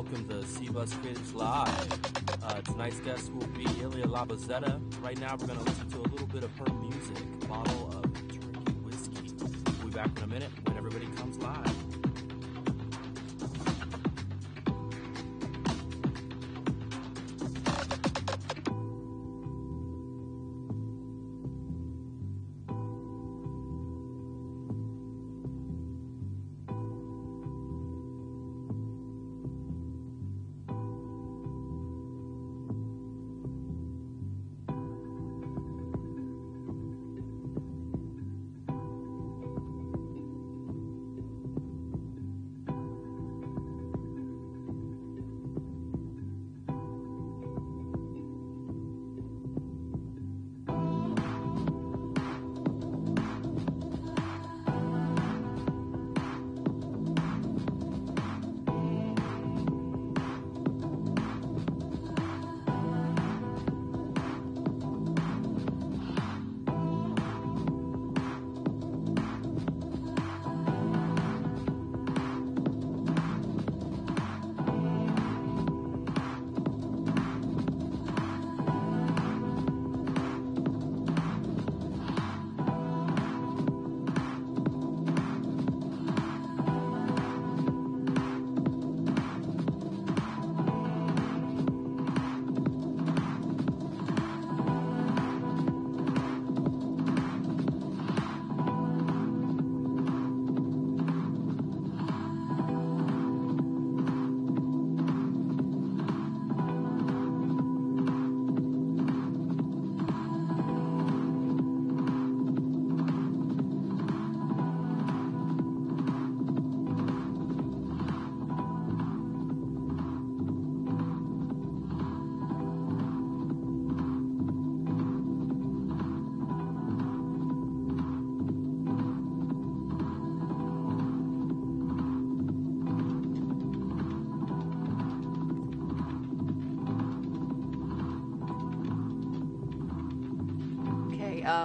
welcome to Cbus Creatives Live. Tonight's guest will be Ilya La Bozetta. Right now we're going to listen to a little bit of her music, a bottle of turkey whiskey. We'll be back in a minute when everybody comes live.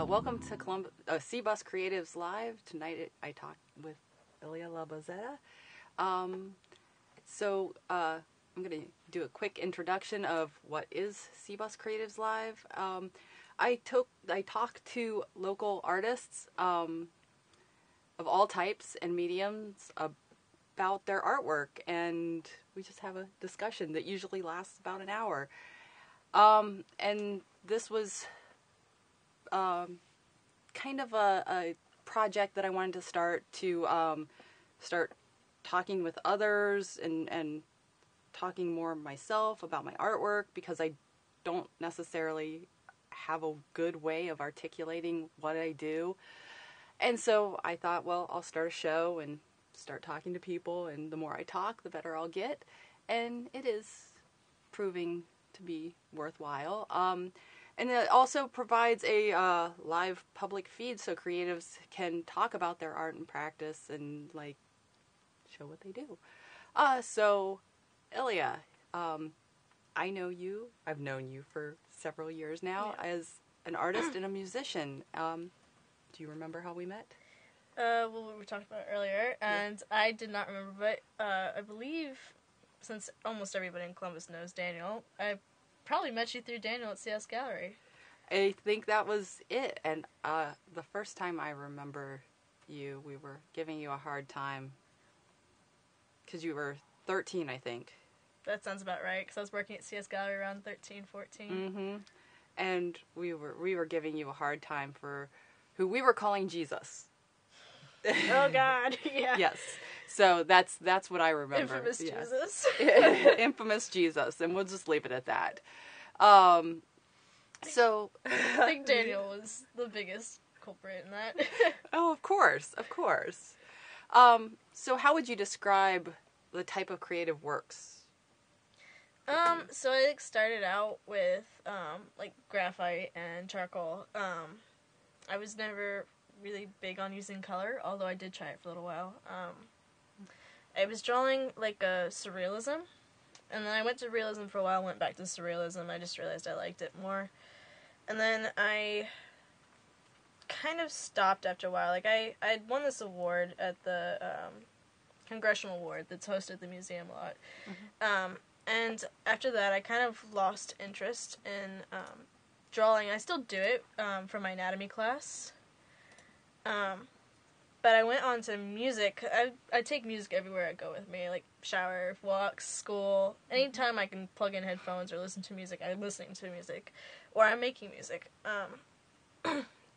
Welcome to Cbus Creatives Live. Tonight I talk with Ilya La Bozetta. I'm going to do a quick introduction of what is Cbus Creatives Live. I talk to local artists of all types and mediums about their artwork, and we just have a discussion that usually lasts about an hour. And this was kind of a project that I wanted to start talking with others and talking more myself about my artwork, because I don't necessarily have a good way of articulating what I do. And so I thought, well, I'll start a show and start talking to people, and the more I talk, the better I'll get. And it is proving to be worthwhile. And it also provides a live public feed so creatives can talk about their art and practice and, like, show what they do. So, Ilya, I know you. I've known you for several years now as an artist and a musician. Do you remember how we met? Well, we talked about it earlier, and I did not remember, but I believe, since almost everybody in Columbus knows Daniel, I probably met you through Daniel at CS Gallery. I think that was it. And the first time I remember you, we were giving you a hard time because you were 13, I think. That sounds about right, because I was working at CS Gallery around 13, 14. Mm-hmm. And we were giving you a hard time for who we were calling Jesus. Oh, God, yeah. Yes. So that's what I remember. Infamous Jesus. Infamous Jesus, and we'll just leave it at that. So I think Daniel was the biggest culprit in that. Oh, of course. So how would you describe the type of creative works? So I started out with graphite and charcoal. I was never really big on using color, although I did try it for a little while. I was drawing like a surrealism, and then I went to realism for a while, went back to surrealism. I just realized I liked it more. And then I kind of stopped after a while. Like, I'd won this award at the congressional award that's hosted at the museum a lot. And after that, I kind of lost interest in drawing. I still do it for my anatomy class. But I went on to music. I take music everywhere I go with me, like shower, walks, school. Anytime I can plug in headphones or listen to music, I'm listening to music. Or I'm making music.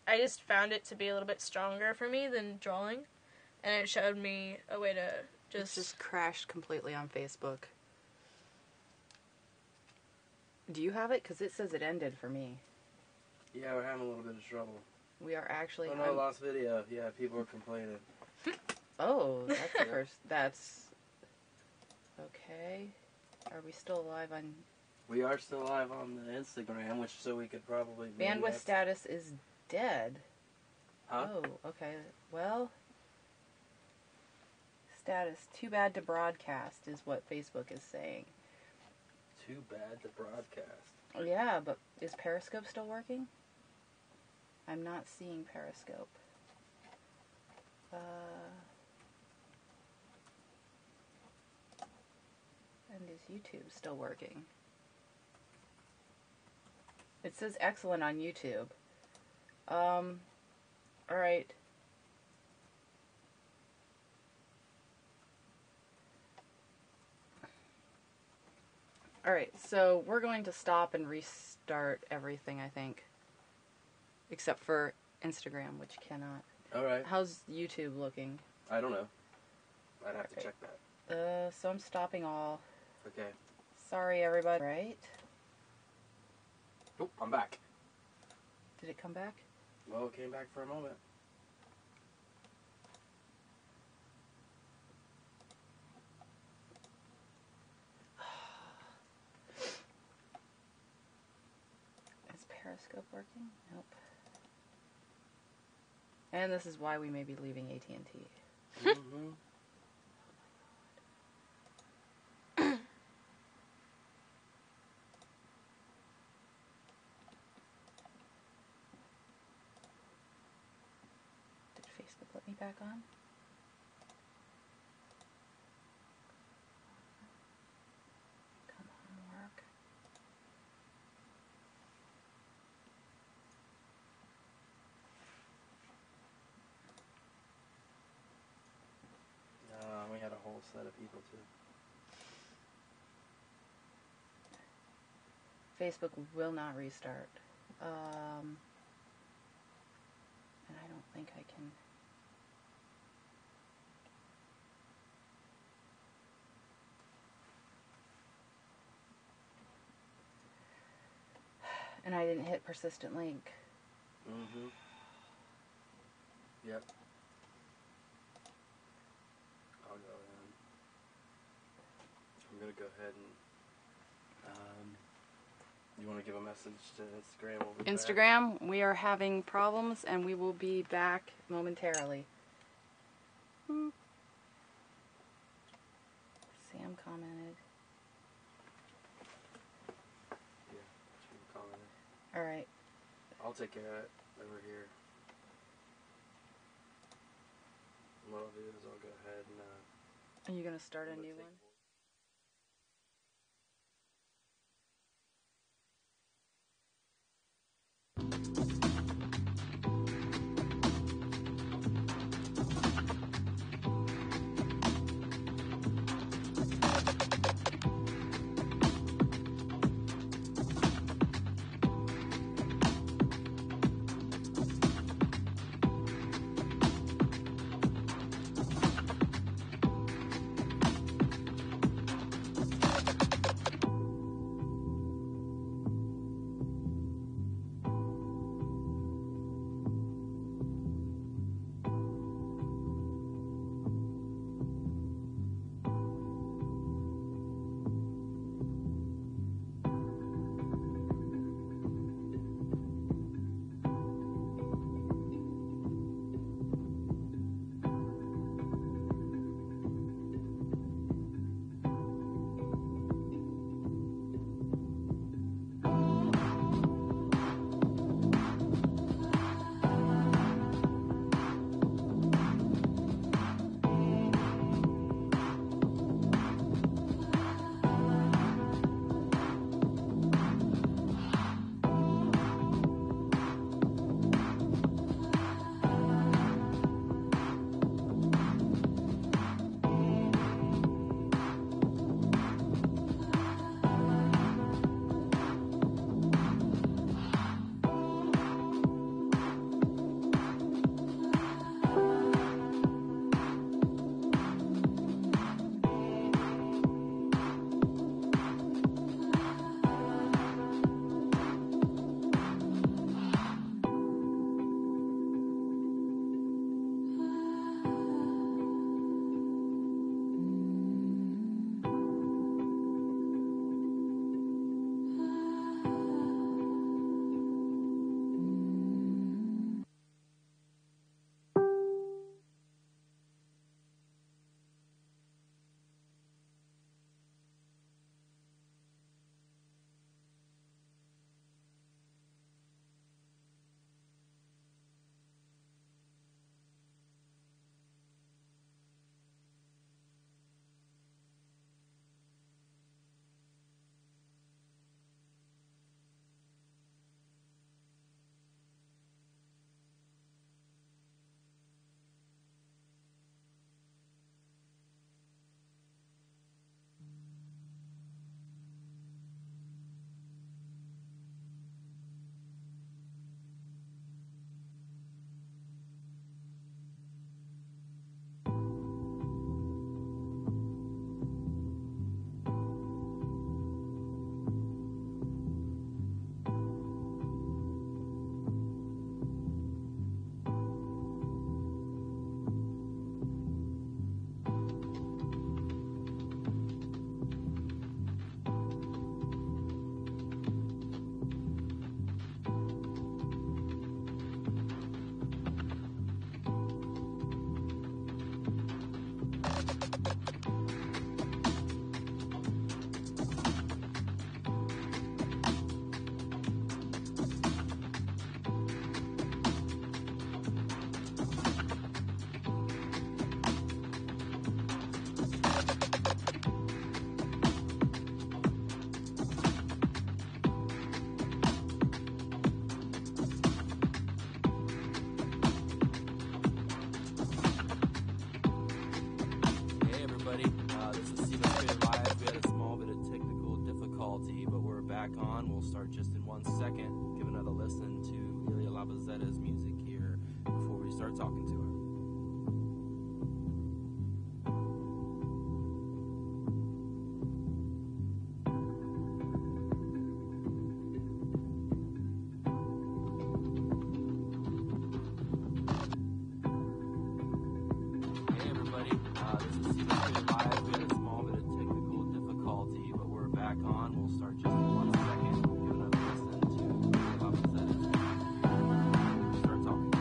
I just found it to be a little bit stronger for me than drawing. And it showed me a way to It's just crashed completely on Facebook. Do you have it? Because it says it ended for me. Yeah, we're having a little bit of trouble. We are actually... Oh no, lost video. Yeah, people are complaining. Oh, that's the first... That's... Okay. Are we still live on... We are still live on the Instagram, which so we could probably... Bandwidth status is dead. Huh? Oh, okay. Well... Status, too bad to broadcast, is what Facebook is saying. Too bad to broadcast. Yeah, but is Periscope still working? I'm not seeing Periscope. And is YouTube still working? It says excellent on YouTube. Alright. Alright, so we're going to stop and restart everything, I think. Except for Instagram, which cannot. Alright. How's YouTube looking? I don't know. I'd have to check that. So I'm stopping all. Okay. Sorry, everybody. Right? Oh, I'm back. Did it come back? Well, it came back for a moment. Is Periscope working? Nope. And this is why we may be leaving AT&T. Mm-hmm. Did Facebook let me back on? Come on, work. We had a whole set of people too. Facebook will not restart. And I don't think I can... And I didn't hit persistent link. Mm-hmm. Yep. I'll go in. I'm gonna go ahead and you want to give a message to Instagram? We'll be Instagram, back. We are having problems and we will be back momentarily. Sam commented. Yeah, she commented. Alright. I'll take care of it over here. And what I'll do is I'll go ahead and Are you going to start a new one? on, we'll start just in 1 second. Give another listen to Ilya La Bozetta. Start talking.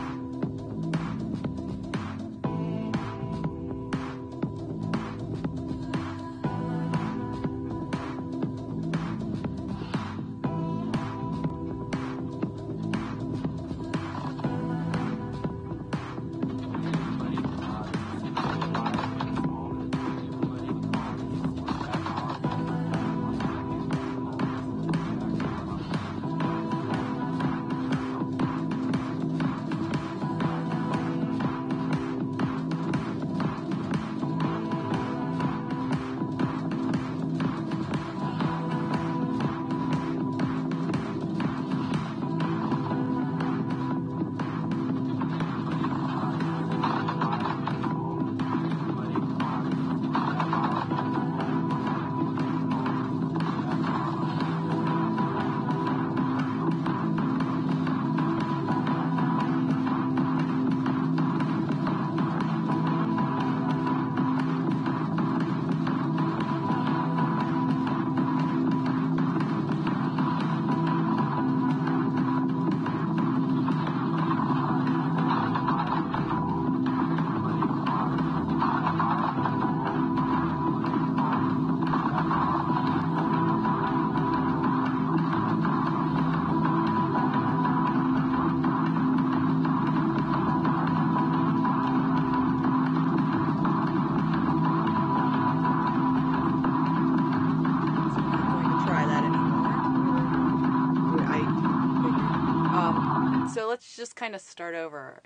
So let's just kind of start over.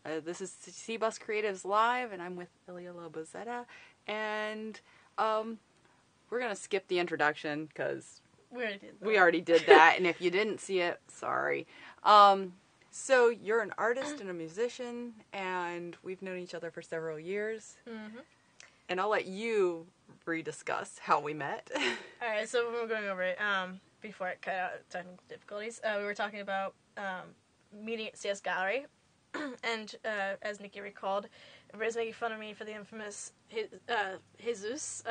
This is Cbus Creatives Live, and I'm with Ilya La Bozetta, and we're going to skip the introduction because we already did that, and if you didn't see it, sorry. So you're an artist and a musician, and we've known each other for several years, and I'll let you rediscuss how we met. Alright, so we're going over it. Before it cut out technical difficulties, we were talking about meeting at CS Gallery, and as Nikki recalled, everybody's making fun of me for the infamous Jesus.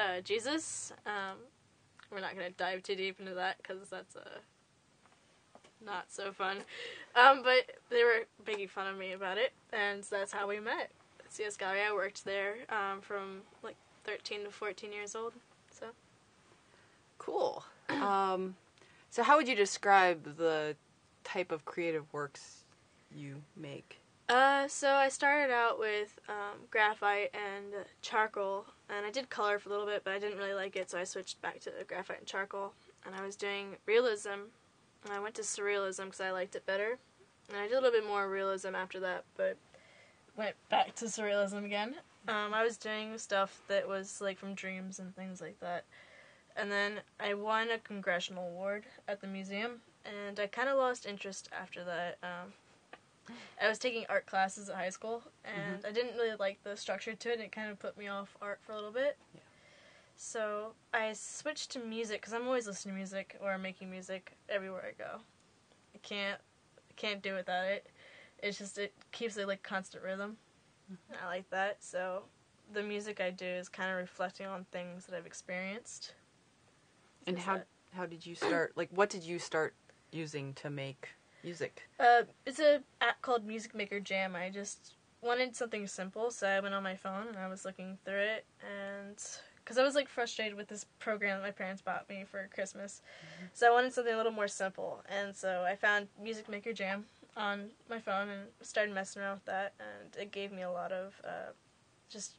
We're not going to dive too deep into that because that's not so fun. But they were making fun of me about it, and that's how we met at CS Gallery. I worked there from like 13 to 14 years old. So cool. So how would you describe the type of creative works you make? So I started out with graphite and charcoal, and I did color for a little bit, but I didn't really like it, so I switched back to graphite and charcoal. And I was doing realism, and I went to surrealism because I liked it better. And I did a little bit more realism after that, but went back to surrealism again. I was doing stuff that was like from dreams and things like that. And then I won a congressional award at the museum, and I kind of lost interest after that. I was taking art classes at high school, and I didn't really like the structure to it, and it kind of put me off art for a little bit. Yeah. So I switched to music, because I'm always listening to music or making music everywhere I go. I can't do without it. It's just, it keeps a like constant rhythm. I like that, so the music I do is kind of reflecting on things that I've experienced. And how did you start, like, what did you start using to make music? It's an app called Music Maker Jam. I just wanted something simple, so I went on my phone and I was looking through it, and because I was like frustrated with this program that my parents bought me for Christmas, so I wanted something a little more simple, and so I found Music Maker Jam on my phone and started messing around with that, and it gave me a lot of just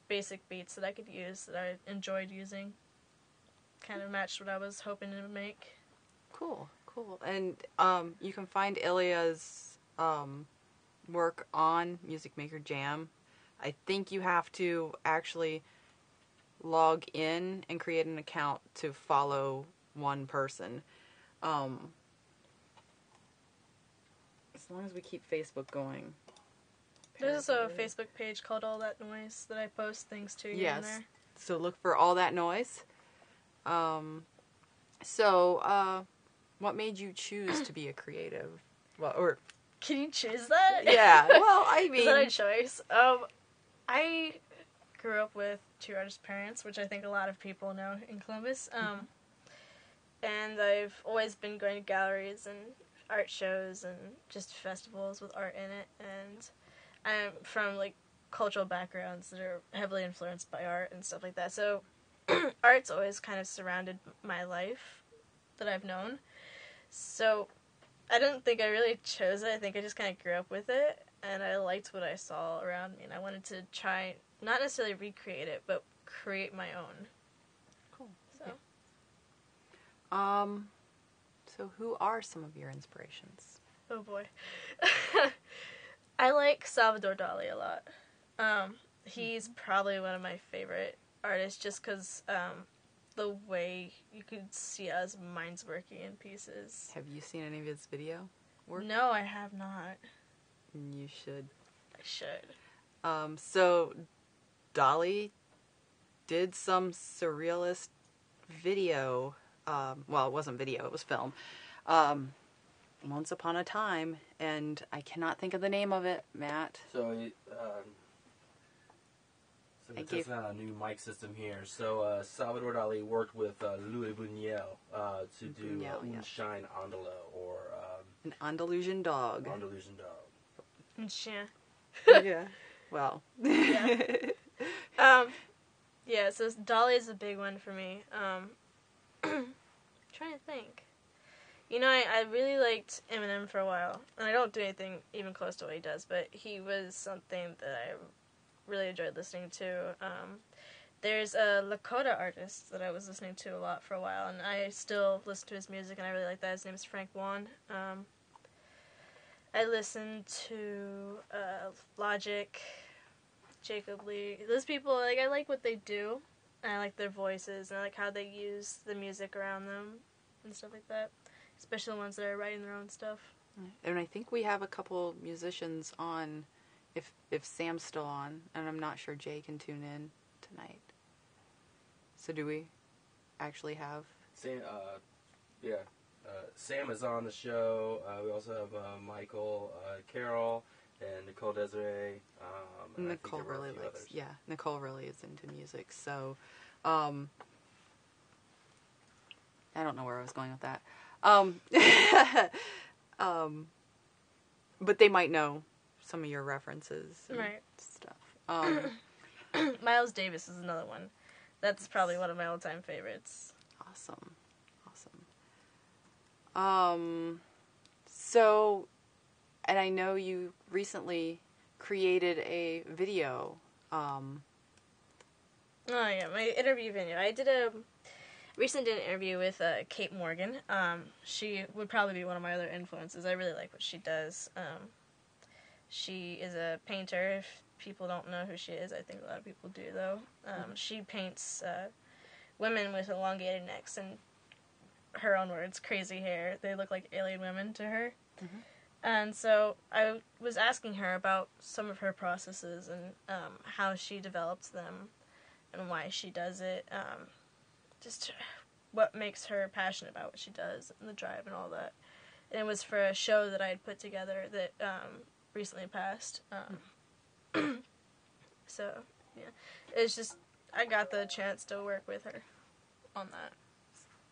basic beats that I could use that I enjoyed using. Kind of matched what I was hoping to make. Cool. And you can find Ilya's work on Music Maker Jam. I think you have to actually log in and create an account to follow one person. As long as we keep Facebook going. There's also a Facebook page called All That Noise that I post things to here and there. So look for All That Noise. What made you choose to be a creative? Well, or can you choose that? Yeah. Well, I mean, is that a choice? I grew up with two artist parents, which I think a lot of people know in Columbus. and I've always been going to galleries and art shows and just festivals with art in it, and I'm from like cultural backgrounds that are heavily influenced by art and stuff like that. So art's always kind of surrounded my life that I've known. So I don't think I really chose it. I think I just kind of grew up with it, and I liked what I saw around me, and I wanted to try, not necessarily recreate it, but create my own. Cool. So, So who are some of your inspirations? oh boy. I like Salvador Dali a lot. He's probably one of my favorite artists just because the way you could see his minds working in pieces. Have you seen any of his video work? No, I have not. You should. I should. So Dali did some surrealist video. Well, it wasn't video, it was film. Once Upon a Time, and I cannot think of the name of it, Matt. So we're I gave- testing out a new mic system here. So Salvador Dali worked with Louis Buñuel to do Buñuel, yeah. Un Chien Andalou, or An Andalusian dog. Andalusian Dog. Yeah. Well. Yeah, so Dali is a big one for me. Trying to think. You know, I really liked Eminem for a while, and I don't do anything even close to what he does, but he was something that I really enjoyed listening to. There's a Lakota artist that I was listening to a lot for a while, and I still listen to his music, and I really like that. His name is Frank Wan. I listen to Logic, Jacob Lee. Those people, like, I like what they do, and I like their voices, and I like how they use the music around them and stuff like that. Especially the ones that are writing their own stuff. And I think we have a couple musicians on, if Sam's still on, and I'm not sure Jay can tune in tonight. So do we actually have? Sam, Sam is on the show. We also have Michael, Carol, and Nicole Desiree. And Nicole I think there were a really few likes, others. yeah, Nicole really is into music, so, I don't know where I was going with that. But they might know some of your references and Right. stuff. Miles Davis is another one. That's probably one of my all-time favorites. Awesome. So, and I know you recently created a video. Oh yeah, my interview video. I recently did an interview with Kate Morgan. She would probably be one of my other influences. I really like what she does. She is a painter. If people don't know who she is, I think a lot of people do though. She paints women with elongated necks and, her own words, crazy hair. They look like alien women to her. Mm-hmm. And so I was asking her about some of her processes and how she develops them and why she does it. Just what makes her passionate about what she does and the drive and all that. And it was for a show that I had put together that recently passed. So, yeah. It's just, I got the chance to work with her on that.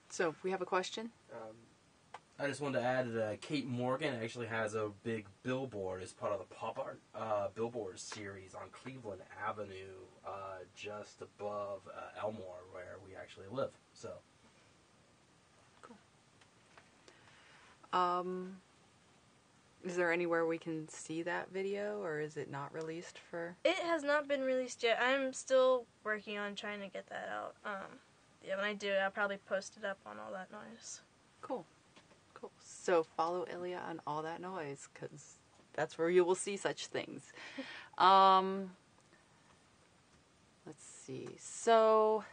So, we have a question? I just wanted to add that Kate Morgan actually has a big billboard as part of the Pop Art Billboard series on Cleveland Avenue, just above Elmore, where we actually live. So, cool. Is there anywhere we can see that video, or is it not released for? It has not been released yet. I'm still working on trying to get that out. Yeah, when I do, I'll probably post it up on All That Noise. Cool. So follow Ilya on All That Noise, because that's where you will see such things. Let's see. So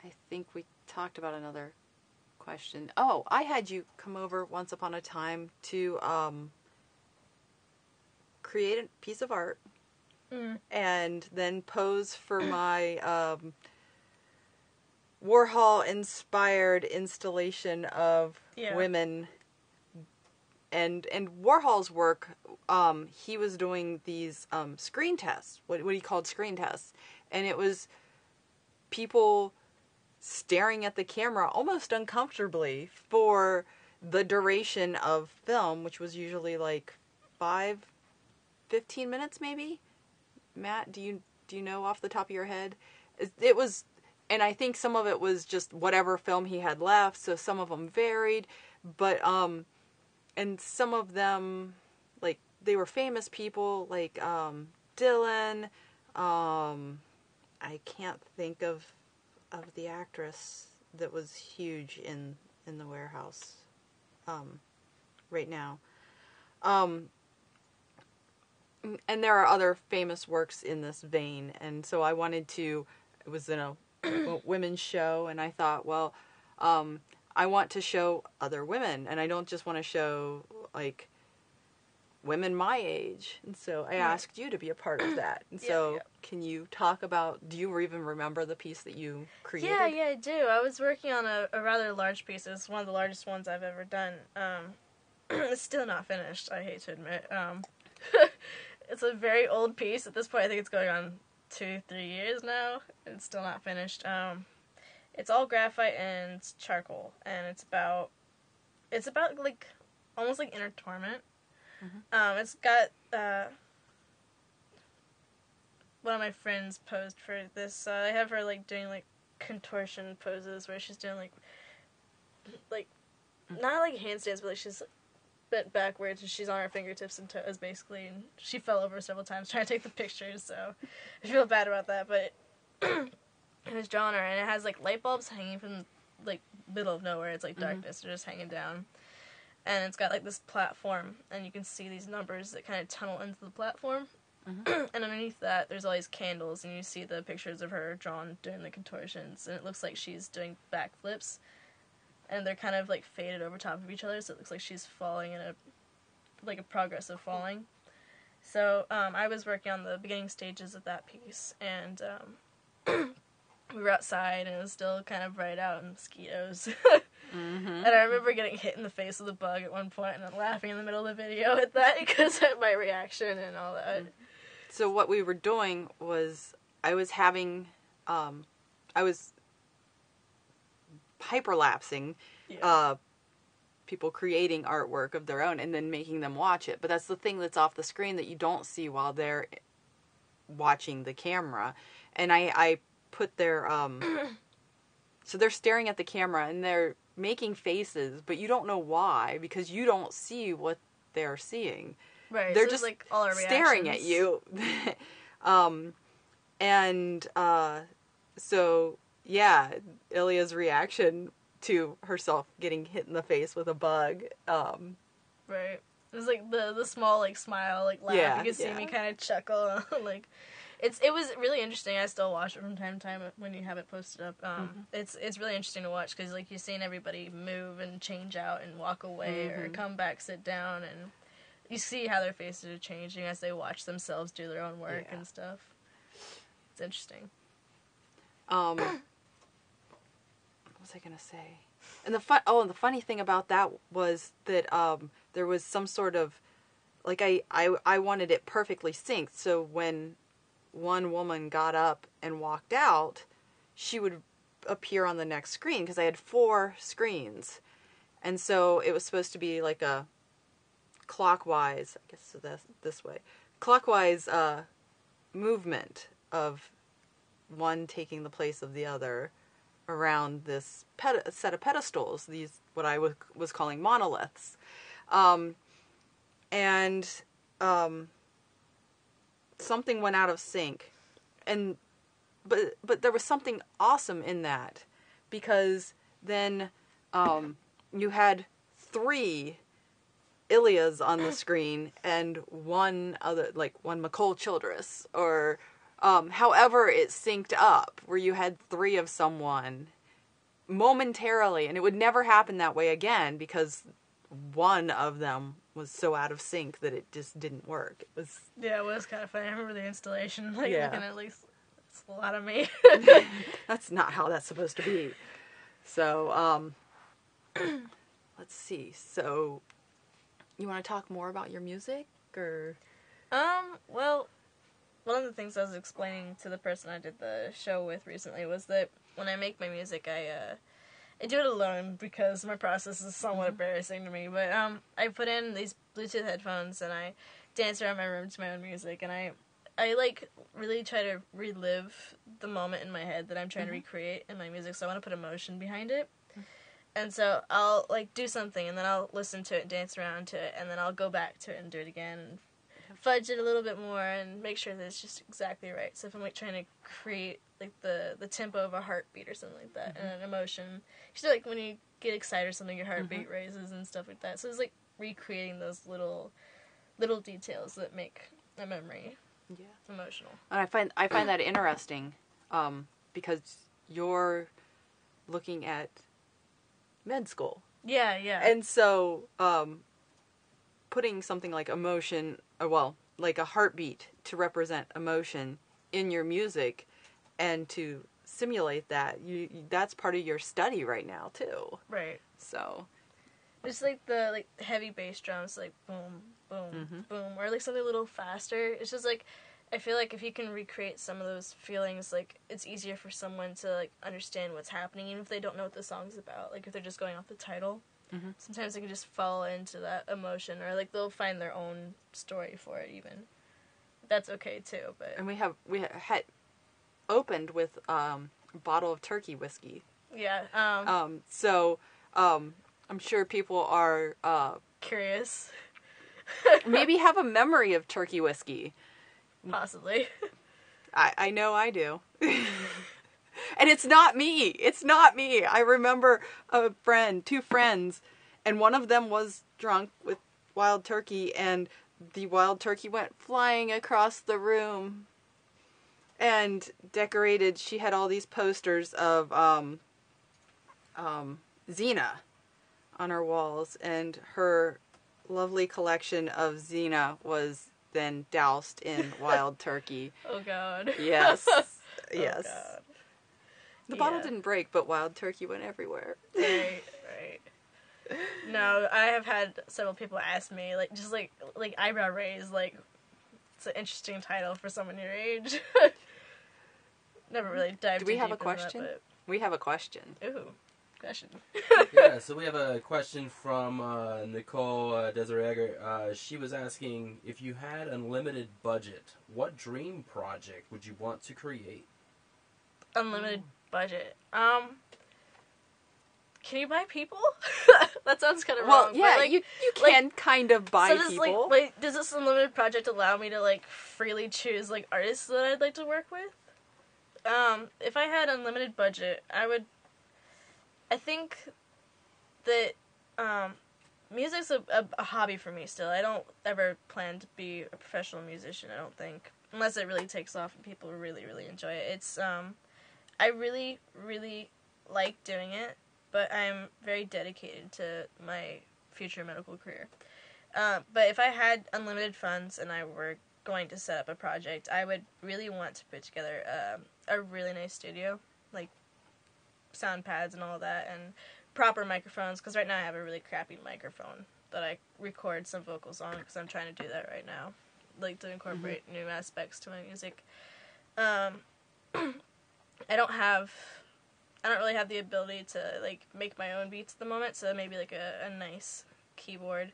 I think we talked about another question. Oh, I had you come over once upon a time to create a piece of art and then pose for my Warhol-inspired installation of women. And Warhol's work, he was doing these screen tests, what he called screen tests. And it was people staring at the camera almost uncomfortably for the duration of film, which was usually like 15 minutes maybe. Matt, do you know off the top of your head? It was, and I think some of it was just whatever film he had left, so some of them varied, but and some of them, like, they were famous people, like Dylan. I can't think of the actress that was huge in the warehouse right now. And there are other famous works in this vein, and so I wanted to, it was in a women's show, and I thought, well, I want to show other women, and I don't just want to show, like, women my age, and so I asked you to be a part of that. And so can you talk about, do you even remember the piece that you created? Yeah, I do. I was working on a rather large piece. It's one of the largest ones I've ever done. It's still not finished, I hate to admit. It's a very old piece. At this point, I think it's going on 2-3 years now. It's still not finished. It's all graphite and charcoal, and it's about like almost like inner torment. Mm-hmm. It's got one of my friends posed for this. I have her like doing like contortion poses where she's doing like not like handstands, but like she's bent backwards and she's on her fingertips and toes basically, and she fell over several times trying to take the pictures, so I feel bad about that, but it was drawn her, and it has like light bulbs hanging from like middle of nowhere. It's like darkness, they're just hanging down, and it's got like this platform, and you can see these numbers that kind of tunnel into the platform, and underneath that there's all these candles, and you see the pictures of her drawn doing the contortions, and it looks like she's doing backflips. And they're kind of, like, faded over top of each other, so it looks like she's falling in a progressive falling. So, I was working on the beginning stages of that piece, and, we were outside, and it was still kind of bright out, and mosquitoes. And I remember getting hit in the face with a bug at one point, and then laughing in the middle of the video at that, because of my reaction and all that. So what we were doing was, I was hyperlapsing people creating artwork of their own and then making them watch it. But that's the thing that's off the screen that you don't see while they're watching the camera. And I put their so they're staring at the camera and they're making faces, but you don't know why, because you don't see what they're seeing. Right. They're so just like all our staring at you. So yeah, Ilya's reaction to herself getting hit in the face with a bug. Right. It was like the small like smile, like laugh. You could see me kind of chuckle. Like it was really interesting. I still watch it from time to time when you have it posted up. It's really interesting to watch because like you're seeing everybody move and change out and walk away or come back, sit down, and you see how their faces are changing as they watch themselves do their own work and stuff. It's interesting. What was I gonna say? And the funny thing about that was that there was some sort of, like, I wanted it perfectly synced, so when one woman got up and walked out, she would appear on the next screen, because I had 4 screens, and so it was supposed to be like a clockwise, I guess so this way, clockwise movement of one taking the place of the other around this set of pedestals, these what I was calling monoliths, and something went out of sync, but there was something awesome in that, because then you had 3 Ilyas on the screen and one other, like one McCall Childress, or however it synced up, where you had 3 of someone momentarily, and it would never happen that way again because one of them was so out of sync that it just didn't work. It was kind of funny. I remember the installation, looking at least, it's a lot of me. That's not how that's supposed to be. So, let's see. So, you want to talk more about your music, or? Well, when one of the things I was explaining to the person I did the show with recently was that when I make my music, I do it alone because my process is somewhat embarrassing to me. But I put in these Bluetooth headphones and I dance around my room to my own music, and I like really try to relive the moment in my head that I'm trying to recreate in my music. So I want to put emotion behind it. And so I'll like do something, and then I'll listen to it, and dance around to it, and then I'll go back to it and do it again, and fudge it a little bit more, and make sure that it's just exactly right. So if I'm like trying to create like the tempo of a heartbeat or something like that, and an emotion, you know, like when you get excited or something, your heartbeat raises and stuff like that. So it's like recreating those little details that make a memory emotional. And I find that interesting, because you're looking at med school. Yeah, yeah. And so, putting something like emotion, or well, like a heartbeat to represent emotion in your music and to simulate that, that's part of your study right now, too. Right. So. Just like the heavy bass drums, like boom, boom, boom, or like something a little faster. It's just like, I feel like if you can recreate some of those feelings, like it's easier for someone to like understand what's happening, even if they don't know what the song's about. Like if they're just going off the title, sometimes they can just fall into that emotion, or like they'll find their own story for it. Even that's okay too. But And we had opened with a bottle of turkey whiskey. Yeah. So I'm sure people are Curious. maybe have a memory of turkey whiskey. Possibly. I know I do. And it's not me. It's not me. I remember two friends, and one of them was drunk with wild turkey, and the wild turkey went flying across the room and decorated. She had all these posters of Xena on her walls, and her lovely collection of Xena was then doused in wild turkey. Oh God. Yes. Yes. Oh, God. The bottle didn't break, but wild turkey went everywhere. Right. No, I have had several people ask me, like, just like eyebrow raise, like, it's an interesting title for someone your age. Never really dived. Do we have a into question? that, We have a question. Ooh, question. Yeah, so we have a question from Nicole Desiree. She was asking, if you had unlimited budget, what dream project would you want to create? Unlimited budget. Can you buy people? That sounds kind of wrong. Yeah, but, like, you can kind of buy so does, people. Like, wait, does this unlimited project allow me to like freely choose like artists that I'd like to work with? If I had unlimited budget, I think that music's a hobby for me still. I don't ever plan to be a professional musician, I don't think. Unless it really takes off and people really, really enjoy it. It's, I really, really like doing it, but I'm very dedicated to my future medical career. But if I had unlimited funds and I were going to set up a project, I would really want to put together a really nice studio, like sound pads and all that, and proper microphones, because right now I have a really crappy microphone that I record some vocals on, because I'm trying to do that right now, like to incorporate new aspects to my music. I don't really have the ability to like make my own beats at the moment, so maybe like a nice keyboard.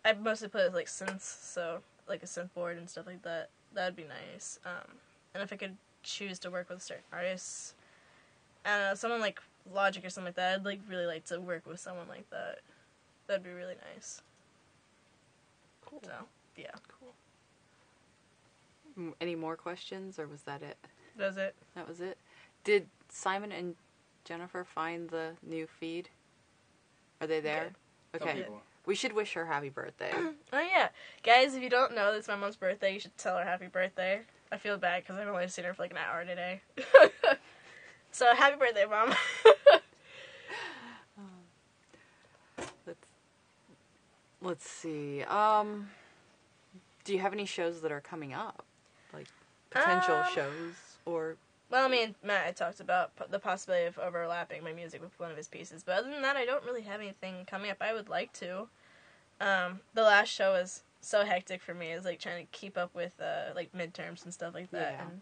I mostly play with like synths, so like a synth board and stuff like that. That'd be nice. And if I could choose to work with certain artists, I don't know, someone like Logic or something like that, I'd like really like to work with someone like that. That'd be really nice. Cool. So, yeah. Cool. Any more questions, or was that it? That's it. That was it. Did Simon and Jennifer find the new feed? Are they there? Okay. We should wish her happy birthday. Oh yeah. Guys, if you don't know that it's my mom's birthday, you should tell her happy birthday. I feel bad because I've only seen her for like an hour today. So, happy birthday, Mom. Let's see. Do you have any shows that are coming up? Like, potential shows, or... Well, I mean, Matt had talked about the possibility of overlapping my music with one of his pieces, but other than that, I don't really have anything coming up. I would like to. The last show was so hectic for me. It was like trying to keep up with like midterms and stuff like that, Yeah. and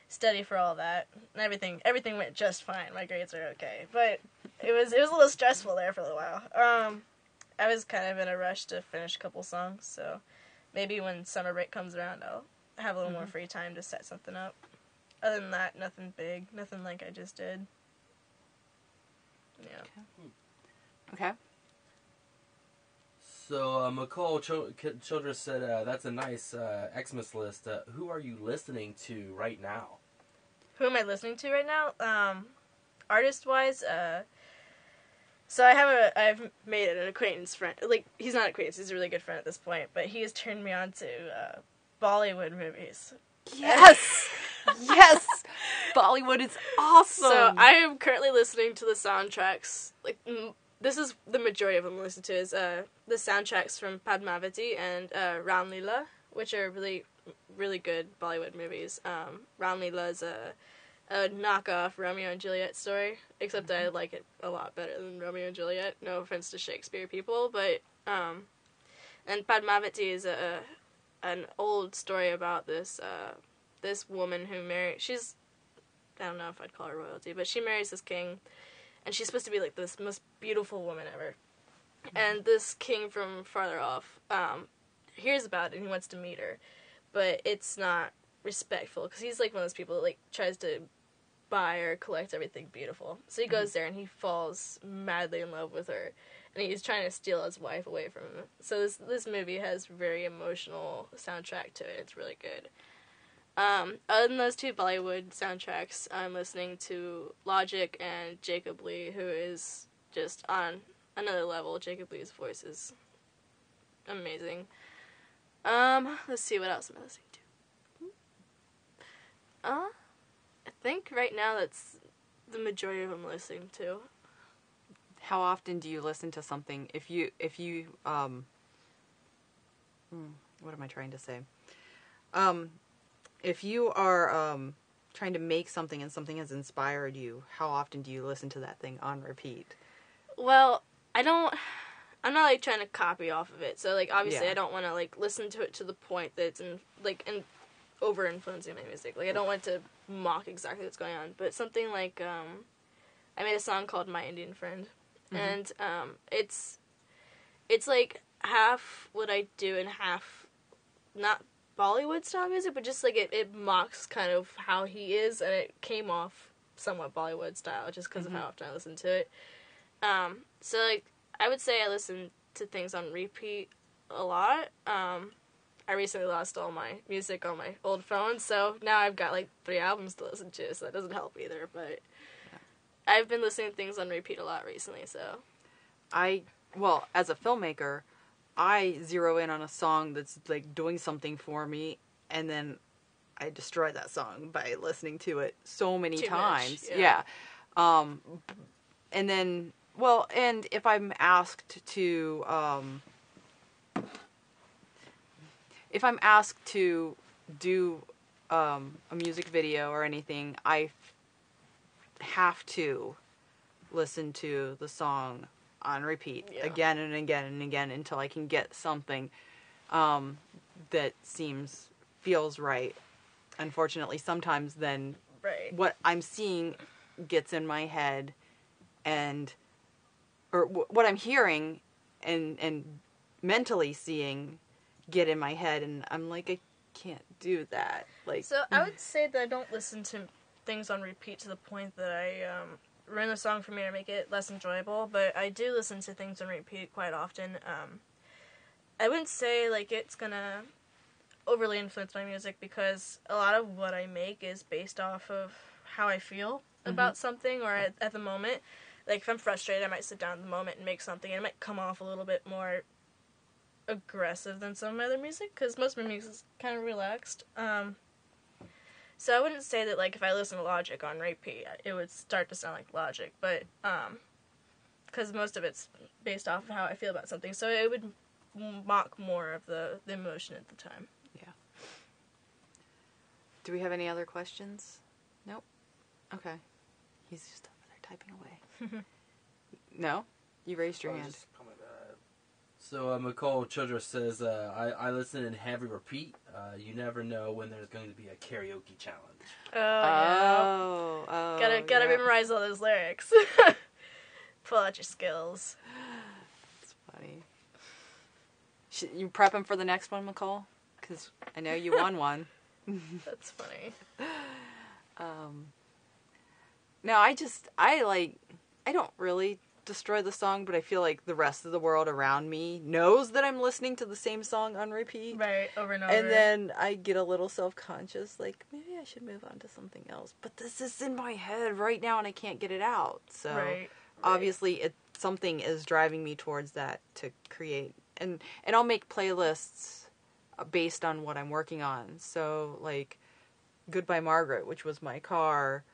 study for all that. And everything went just fine. My grades are okay, but it was a little stressful there for a little while. I was kind of in a rush to finish a couple songs, so maybe when summer break comes around, I'll have a little more free time to set something up. Other than that, nothing big, nothing like I just did. Yeah. Okay. So, McCall Childress said, that's a nice Xmas list. Who are you listening to right now? Who am I listening to right now? Artist-wise, so I've made an acquaintance friend. Like, he's not an acquaintance, he's a really good friend at this point, but he has turned me on to Bollywood movies. Yes! Yes! Bollywood is awesome! So, I am currently listening to the soundtracks. Like, this is the majority of them I listen to, is the soundtracks from Padmavati and Ram Leela, which are really, really good Bollywood movies. Ram Leela is a knockoff Romeo and Juliet story, except I like it a lot better than Romeo and Juliet. No offense to Shakespeare people, but and Padmavati is an old story about this woman who I don't know if I'd call her royalty, but she marries this king, and she's supposed to be like this most beautiful woman ever. And this king from farther off hears about it and he wants to meet her, but it's not respectful because he's like one of those people that like tries to buy or collect everything beautiful. So he goes there and he falls madly in love with her, and he's trying to steal his wife away from him. So this movie has very emotional soundtrack to it. It's really good. Other than those two Bollywood soundtracks, I'm listening to Logic and Jacob Lee, who is just on another level. Jacob Lee's voice is amazing. Let's see, what else am I listening to? I think right now that's the majority of them I'm listening to. How often do you listen to something? If you what am I trying to say? If you are trying to make something and something has inspired you, how often do you listen to that thing on repeat? Well, I'm not like trying to copy off of it. So like obviously Yeah. I don't want to like listen to it to the point that it's over influencing my music. Like I don't want to mock exactly what's going on. But something like I made a song called My Indian Friend, and it's like half what I do and half not Bollywood style music, but just like it mocks kind of how he is, and it came off somewhat Bollywood style just because of how often I listen to it. So like I would say I listen to things on repeat a lot. I recently lost all my music on my old phone, so now I've got like 3 albums to listen to, so that doesn't help either, but I've been listening to things on repeat a lot recently, so. Well, as a filmmaker, I zero in on a song that's like doing something for me, and then I destroy that song by listening to it so many Too times. much, yeah. And then, well, and if I'm asked to, do a music video or anything, I have to listen to the song on repeat again and again and again until I can get something that feels right. Unfortunately, sometimes then what I'm seeing gets in my head, or what I'm hearing and mentally seeing get in my head, and I'm like, I can't do that. Like, So I would say that I don't listen to things on repeat to the point that I ruin the song for me or make it less enjoyable, but I do listen to things on repeat quite often. I wouldn't say like it's gonna overly influence my music because a lot of what I make is based off of how I feel about something or at the moment. Like if I'm frustrated, I might sit down at the moment and make something, and it might come off a little bit more aggressive than some of my other music because most of my music is kind of relaxed. So I wouldn't say that like if I listen to Logic on repeat, it would start to sound like Logic, but because most of it's based off of how I feel about something, so it would mock more of the emotion at the time. yeah. Do we have any other questions? Nope. Okay. He's just over there typing away. No? You raised your hand. Just comment, So McCall Childress says, I listen in heavy repeat. You never know when there's going to be a karaoke challenge. Oh, yeah. Oh, Gotta yeah. memorize all those lyrics. Pull out your skills. It's funny. You prepping for the next one, McCall? Because I know you won one. That's funny. No, I don't really destroy the song, but I feel like the rest of the world around me knows that I'm listening to the same song on repeat. Right, over and over. And then I get a little self-conscious, like, maybe I should move on to something else. But this is in my head right now, and I can't get it out. So, right. obviously, something is driving me towards that to create. And I'll make playlists based on what I'm working on. So, like, Goodbye Margaret, which was my car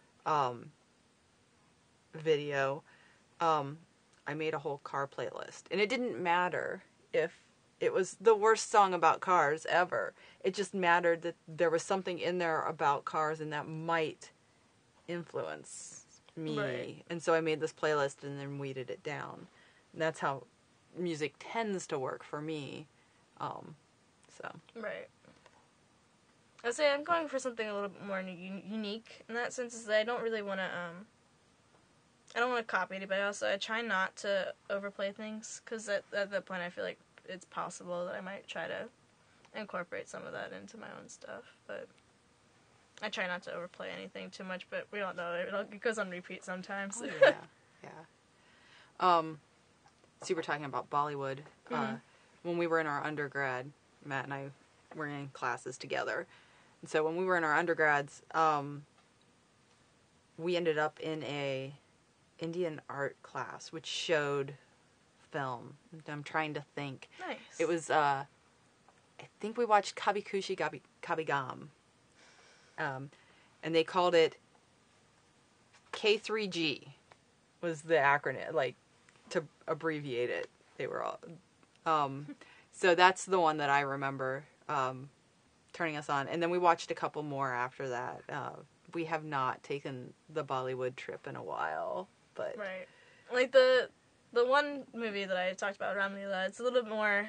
video, I made a whole car playlist. And it didn't matter if it was the worst song about cars ever. It just mattered that there was something in there about cars and that might influence me. Right. And so I made this playlist and then weeded it down. And that's how music tends to work for me. Right. I'd say I'm going for something a little bit more unique in that sense, is that I don't really want to, I don't want to copy anybody else, so I try not to overplay things, because at that point I feel like it's possible that I might try to incorporate some of that into my own stuff, but I try not to overplay anything too much, but we all know it goes on repeat sometimes. Oh, yeah, yeah. So we're talking about Bollywood. Mm-hmm. When we were in our undergrad, Matt and I were in classes together. And so when we were in our undergrads, we ended up in a Indian art class, which showed film. I'm trying to think. Nice. It was, I think we watched Kabhi Khushi Kabhi Gham. And they called it K3G was the acronym, like, to abbreviate it. They were all, so that's the one that I remember, turning us on. And then we watched a couple more after that. We have not taken the Bollywood trip in a while, but. Right. Like the one movie that I talked about, Ram Leela, it's a little bit more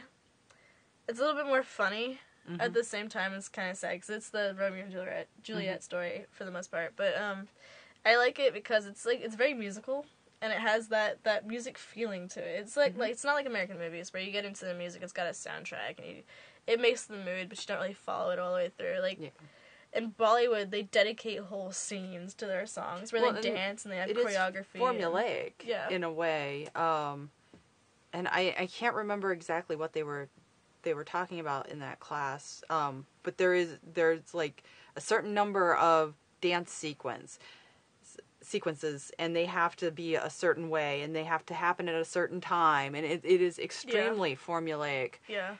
funny. Mm-hmm. At the same time, it's kind of sad, because it's the Romeo and Juliet mm-hmm. story for the most part. But I like it because it's very musical, and it has that music feeling to it. It's like it's not like American movies where you get into the music, it's got a soundtrack, and it makes the mood, but you don't really follow it all the way through. Like in Bollywood, they dedicate whole scenes to their songs where they dance and they have choreography. It's formulaic in a way, and I can't remember exactly what they were talking about in that class, but there's like a certain number of dance sequences, and they have to be a certain way, and they have to happen at a certain time, and it is extremely formulaic. Yeah.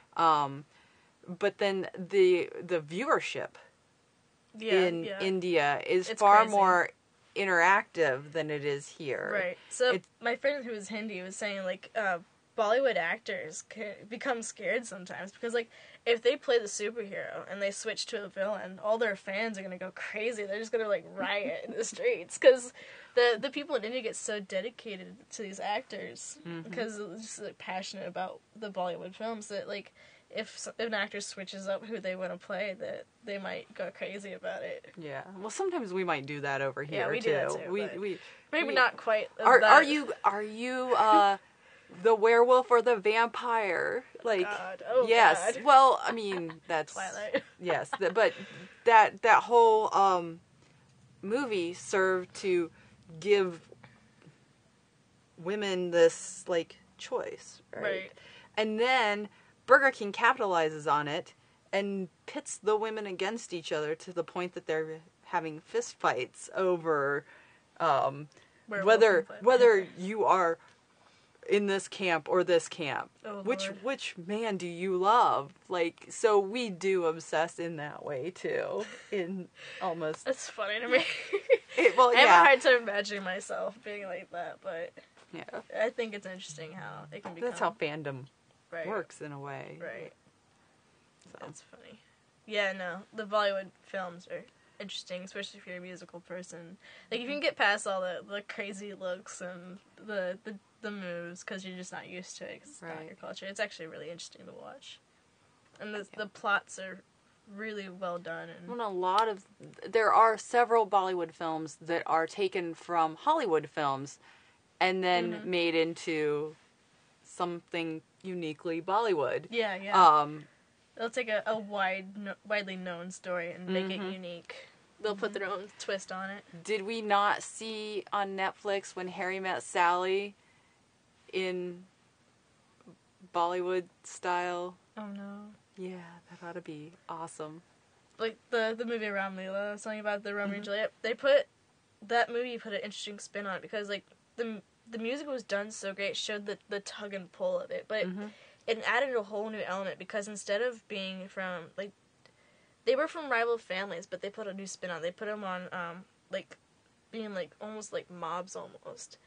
But then the viewership in India is it's far crazy. more interactive than it is here. Right. So my friend who was Hindi was saying, like, Bollywood actors can become scared sometimes because, like, if they play the superhero and they switch to a villain, all their fans are going to go crazy. They're just going to, like, riot in the streets because the people in India get so dedicated to these actors because they're just, like, passionate about the Bollywood films that, like, if an actor switches up who they want to play, that they might go crazy about it. Yeah. Well, sometimes we might do that over here, we too. do that, too. We maybe not quite as Are you the werewolf or the vampire? Like, God. Oh, yes. God. Well, I mean, that's Twilight. Yes, but that whole movie served to give women this, like, choice, right? And then Burger King capitalizes on it and pits the women against each other to the point that they're having fist fights over whether you are in this camp or this camp. Oh, which man do you love? Like, so we do obsess in that way too. In almost That's funny to me. I have a hard time imagining myself being like that, but yeah, I think it's interesting how it can become. That's how fandom works in a way. Right. So. That's funny. Yeah, no, the Bollywood films are interesting, especially if you're a musical person. Like, if you can get past all the crazy looks and the the moves because you're just not used to it. 'Cause it's not your culture. It's actually really interesting to watch, and the plots are really well done. And there are several Bollywood films that are taken from Hollywood films and then made into something uniquely Bollywood. Yeah. They'll take a widely known story and make it unique. They'll put their own twist on it. Did we not see on Netflix When Harry Met Sally in Bollywood style? Oh no. Yeah, that ought to be awesome. Like the movie Ram Leela, something about the Romeo and Juliet. They put an interesting spin on it because like the music was done so great, it showed the tug and pull of it, but it added a whole new element because instead of being from like they were from rival families, but they put a new spin on it. They put them on like being like almost like mobs almost.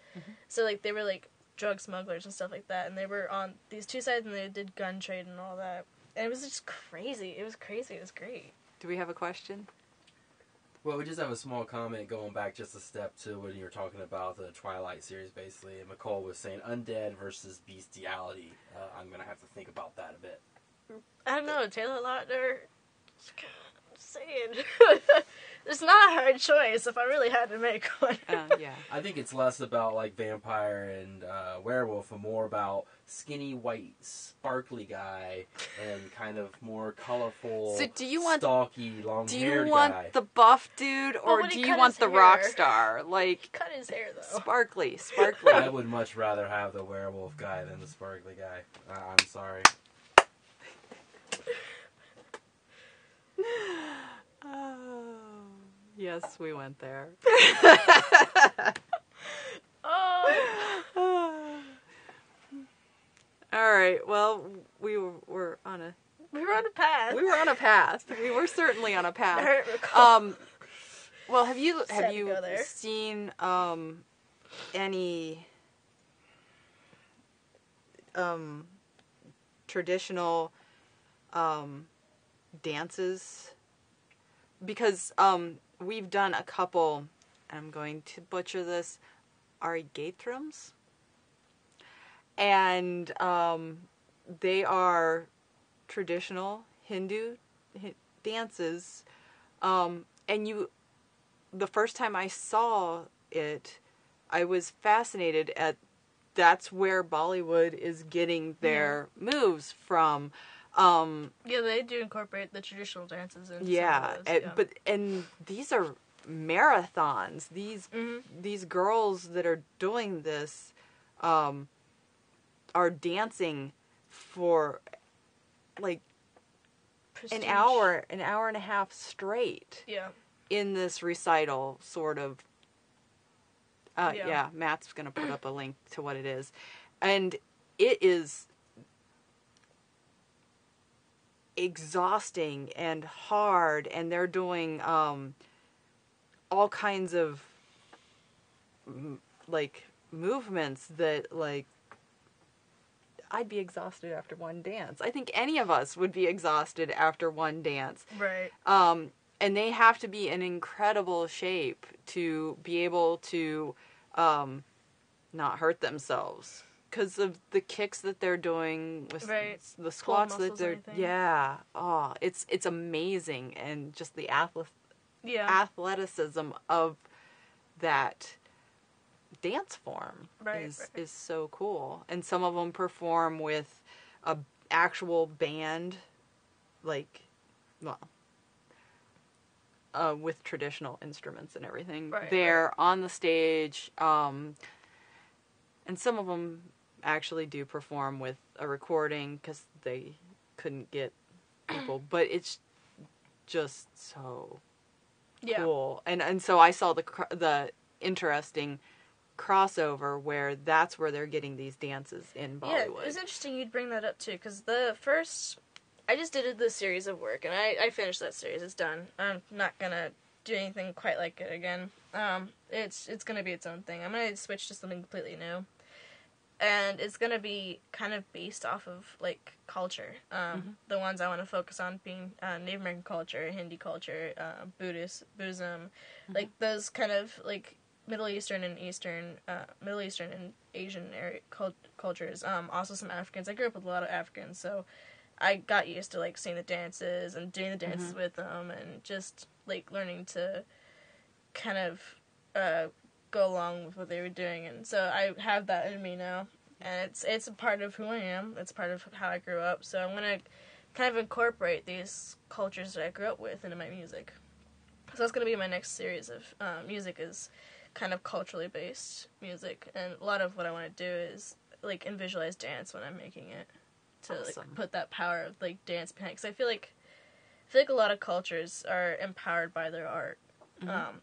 So like they were like drug smugglers and stuff like that, and they were on these two sides and they did gun trade and all that. And it was just crazy. It was crazy. It was great. Do we have a question? Well, we just have a small comment going back just a step to when you were talking about the Twilight series, basically. And McCall was saying undead versus bestiality. I'm going to have to think about that a bit. I don't know. Taylor Lautner. I'm saying. It's not a hard choice if I really had to make one. Yeah. I think it's less about like vampire and werewolf and more about skinny, white, sparkly guy and kind of more colorful, So do you want stocky, long-haired guy. Do you want the buff dude or do you want the rock star? Like He cut his hair though. Sparkly. I would much rather have the werewolf guy than the sparkly guy. I'm sorry. Oh, yes, we went there. Oh. All right. Well, we were on a path. We were on a path. We were certainly on a path. I don't recall. Well, have you Sad to go there. seen any traditional dances? Because we've done a couple. I'm going to butcher this. Arigatrums. And they are traditional Hindu dances. And the first time I saw it, I was fascinated at that's where Bollywood is getting their moves from. Yeah, they do incorporate the traditional dances into some of those, and these are marathons. These girls that are doing this are dancing for like Prestige. an hour and a half straight. Yeah. In this recital, sort of. Yeah, Matt's going to put up a link to what it is. And it is exhausting and hard, and they're doing all kinds of like movements that like I'd be exhausted after one dance. I think any of us would be exhausted after one dance. Right. And they have to be in incredible shape to be able to not hurt themselves because of the kicks that they're doing with the squats that they're it's amazing, and just the athleticism of that dance form is so cool. And some of them perform with a actual band, like with traditional instruments and everything. They're on the stage, and some of them actually do perform with a recording because they couldn't get people, but it's just so cool. And so I saw the interesting crossover where that's where they're getting these dances in Bollywood. Yeah, it was interesting you'd bring that up too, because I just did the series of work, and I finished that series. It's done. I'm not gonna do anything quite like it again. It's gonna be its own thing. I'm gonna switch to something completely new, and it's gonna be kind of based off of like culture. The ones I want to focus on being Native American culture, Hindi culture, Buddhism, like those kind of like Middle Eastern and Asian area cultures. Also some Africans. I grew up with a lot of Africans, so I got used to like seeing the dances and doing the dances with them, and just like learning to kind of go along with what they were doing. And so I have that in me now, and it's a part of who I am. It's part of how I grew up. So I'm gonna kind of incorporate these cultures that I grew up with into my music. So that's going to be my next series of music, is kind of culturally based music. And a lot of what I want to do is, like, visualize dance when I'm making it. To, like, put that power of, like, dance behind. Because I feel like a lot of cultures are empowered by their art.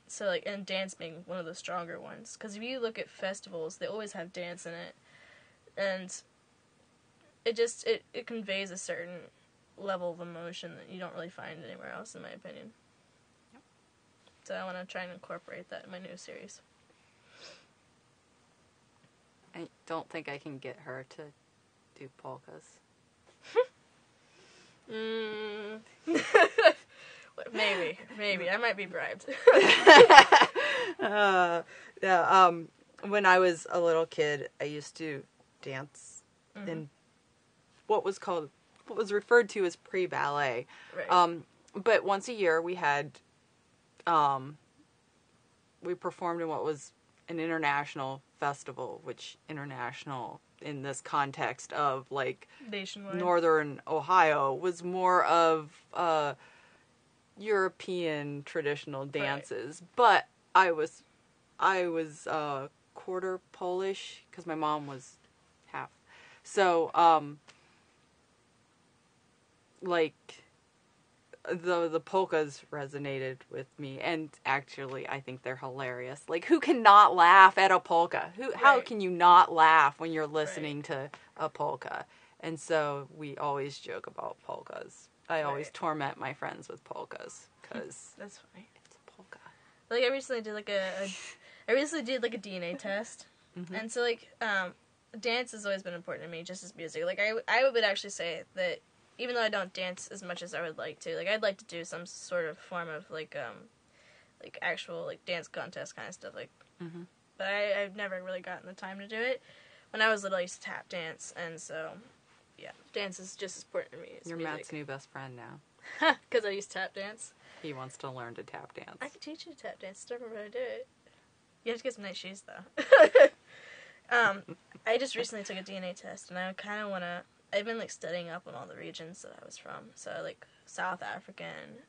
So, like, and dance being one of the stronger ones. Because if you look at festivals, they always have dance in it. And it just, it conveys a certain level of emotion that you don't really find anywhere else, in my opinion. So I want to try and incorporate that in my new series. I don't think I can get her to do polkas. Maybe. I might be bribed. When I was a little kid, I used to dance in what was referred to as pre-ballet. Right. But once a year we had, we performed in what was an international festival, which international in this context of like Nationwide. Northern Ohio was more of European traditional dances. But I was quarter Polish because my mom was half. So like the polkas resonated with me, and actually I think they're hilarious. Like, who cannot laugh at a polka? How can you not laugh when you're listening to a polka? And so we always joke about polkas. I always torment my friends with polkas because that's funny. It's a polka. Like, I recently did like a DNA test, and so like dance has always been important to me, just as music. Like, I would actually say that even though I don't dance as much as I would like to, like, I'd like to do some sort of form of like actual like dance contest kind of stuff, like. But I've never really gotten the time to do it. When I was little, I used to tap dance, and so yeah, dance is just as important to me as You're music. Matt's new best friend now. Because I used to tap dance. He wants to learn to tap dance. I can teach you to tap dance. Don't remember how to do it. You have to get some nice shoes, though. I just recently took a DNA test, and I kind of want to. I've been like studying up on all the regions that I was from. So like South African,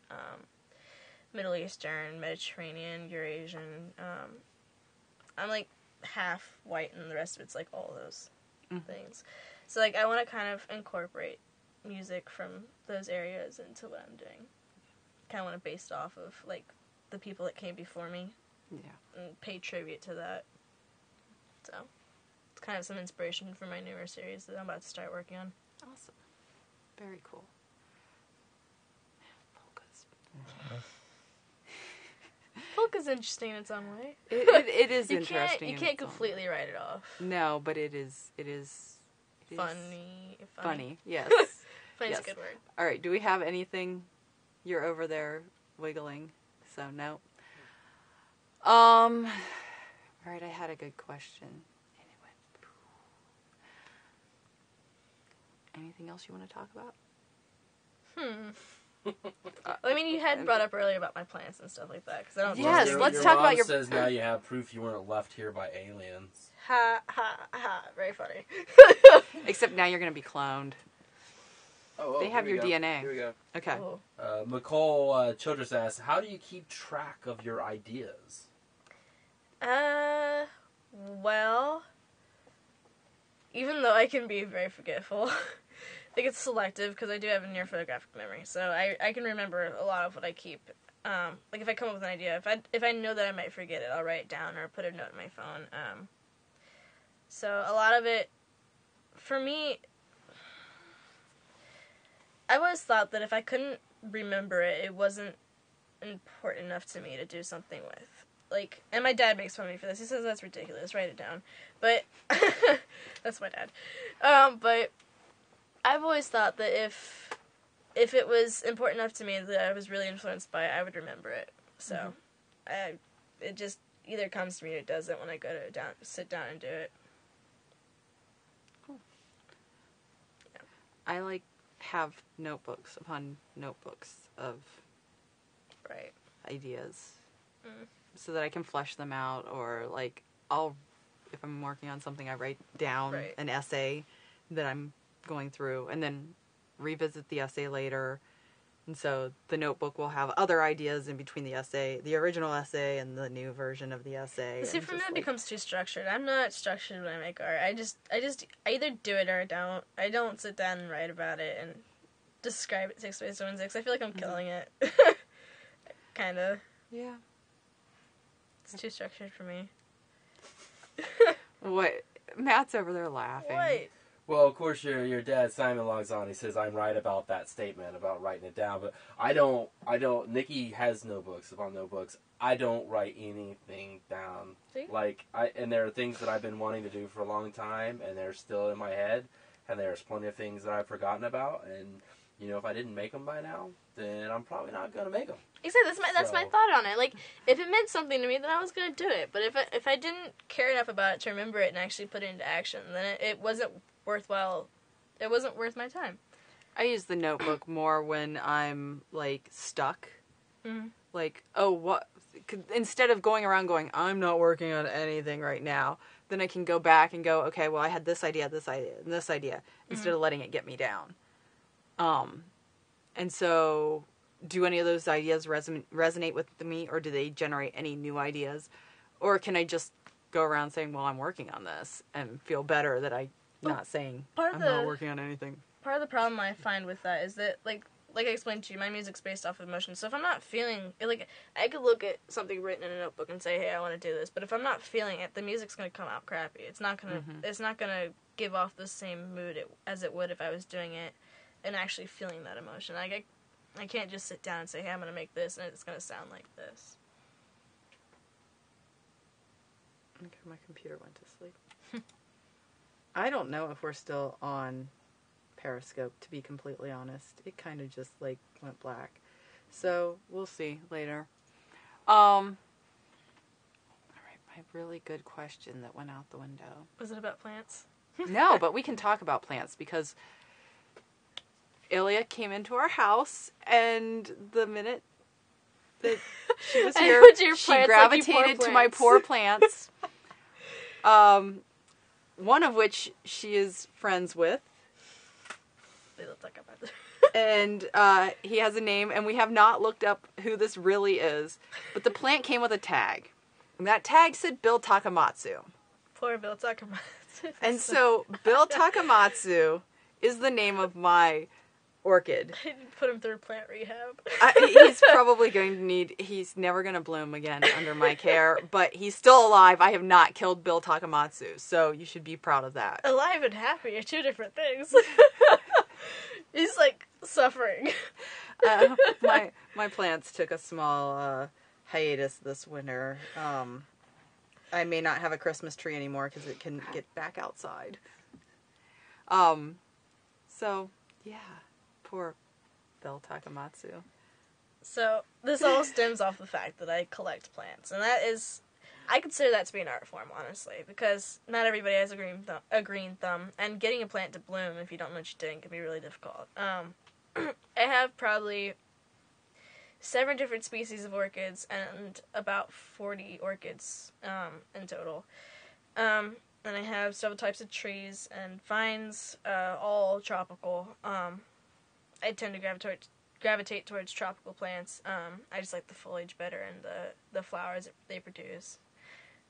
Middle Eastern, Mediterranean, Eurasian. I'm like half white, and the rest of it's like all those things. So like I want to kind of incorporate music from those areas into what I'm doing. Kind of want to base it off of like the people that came before me. Yeah. And pay tribute to that. So it's kind of some inspiration for my newer series that I'm about to start working on. Awesome. Very cool. Polkas. Polka's interesting in its own way. It is interesting. You can't completely write it off. No, but it is funny. Funny, yes. Funny's a good word. All right, do we have anything? You're over there wiggling, so no. All right, I had a good question. Anything else you want to talk about? I mean, you had brought up earlier about my plants and stuff like that. Cause I don't. Yes, let's talk about your. Says now you have proof you weren't left here by aliens. Ha ha ha! Very funny. Except now you're going to be cloned. They have your DNA. Here we go. Okay. Oh. McCall Childress asks, how do you keep track of your ideas? Well, even though I can be very forgetful, I think it's selective because I do have a near photographic memory, so I can remember a lot of what I keep. Like if I come up with an idea, if I know that I might forget it, I'll write it down or put a note in my phone. So a lot of it, for me, I always thought that if I couldn't remember it, it wasn't important enough to me to do something with. Like, and my dad makes fun of me for this. He says that's ridiculous. Write it down. But that's my dad. But I've always thought that if it was important enough to me that I was really influenced by it, I would remember it. So it just either comes to me or doesn't when I go to sit down and do it. Cool. Yeah. I have notebooks upon notebooks of ideas, so that I can flesh them out, or if I'm working on something, I write down an essay that I'm going through, and then revisit the essay later. And so the notebook will have other ideas in between the original essay, and the new version of the essay. See, for me, it becomes too structured. I'm not structured when I make art. I either do it or I don't. I don't sit down and write about it and describe it 6 ways to win 6. I feel like I'm killing it. Kind of. Yeah. It's too structured for me. What? Matt's over there laughing. What? Well, of course, your dad, Simon, logs on. He says, I'm right about that statement, about writing it down. But I don't, Nikki has notebooks upon notebooks. I don't write anything down. See? And there are things that I've been wanting to do for a long time, and they're still in my head. And there's plenty of things that I've forgotten about. And, if I didn't make them by now, then I'm probably not going to make them. Exactly, that's my thought on it. Like, if it meant something to me, then I was going to do it. But if I didn't care enough about it to remember it and actually put it into action, then it wasn't worthwhile. It wasn't worth my time. I use the notebook more when I'm, stuck. Mm-hmm. What? Instead of going around going, I'm not working on anything right now, then I can go back and go, okay, well, I had this idea, and this idea, instead of letting it get me down. And so, do any of those ideas resonate with me, or do they generate any new ideas? Or can I just go around saying, well, I'm working on this, and feel better that I'm not saying I'm not working on anything? Part of the problem I find with that is that, like I explained to you, my music's based off of emotion. So if I'm not feeling it, I could look at something written in a notebook and say, hey, I want to do this. But if I'm not feeling it, the music's going to come out crappy. It's not going to it's not going to give off the same mood as it would if I was doing it and actually feeling that emotion. I can't just sit down and say, hey, I'm going to make this, and it's going to sound like this. Okay, my computer went to sleep. I don't know if we're still on Periscope, to be completely honest. It kind of just, went black. So, we'll see later. Alright, my really good question that went out the window. Was it about plants? No, but we can talk about plants, because Ilya came into our house, and the minute that she was here, she gravitated to my poor plants. One of which she is friends with. They look like a mother. And he has a name, and we have not looked up who this really is. But the plant came with a tag. And that tag said Bill Takamatsu. Poor Bill Takamatsu. And so Bill Takamatsu is the name of my orchid. I didn't put him through plant rehab. He's probably going to he's never going to bloom again under my care, but he's still alive. I have not killed Bill Takamatsu, so you should be proud of that. Alive and happy are two different things. He's, suffering. My plants took a small hiatus this winter. I may not have a Christmas tree anymore because it can get back outside. So, yeah. Poor Bill Takamatsu. So, this all stems off the fact that I collect plants. And that is, I consider that to be an art form, honestly. Because not everybody has a green thumb. And getting a plant to bloom, if you don't know what you're doing, can be really difficult. I have probably 7 different species of orchids and about 40 orchids in total. And I have several types of trees and vines, all tropical. I tend to gravitate towards tropical plants. I just like the foliage better and the flowers that they produce.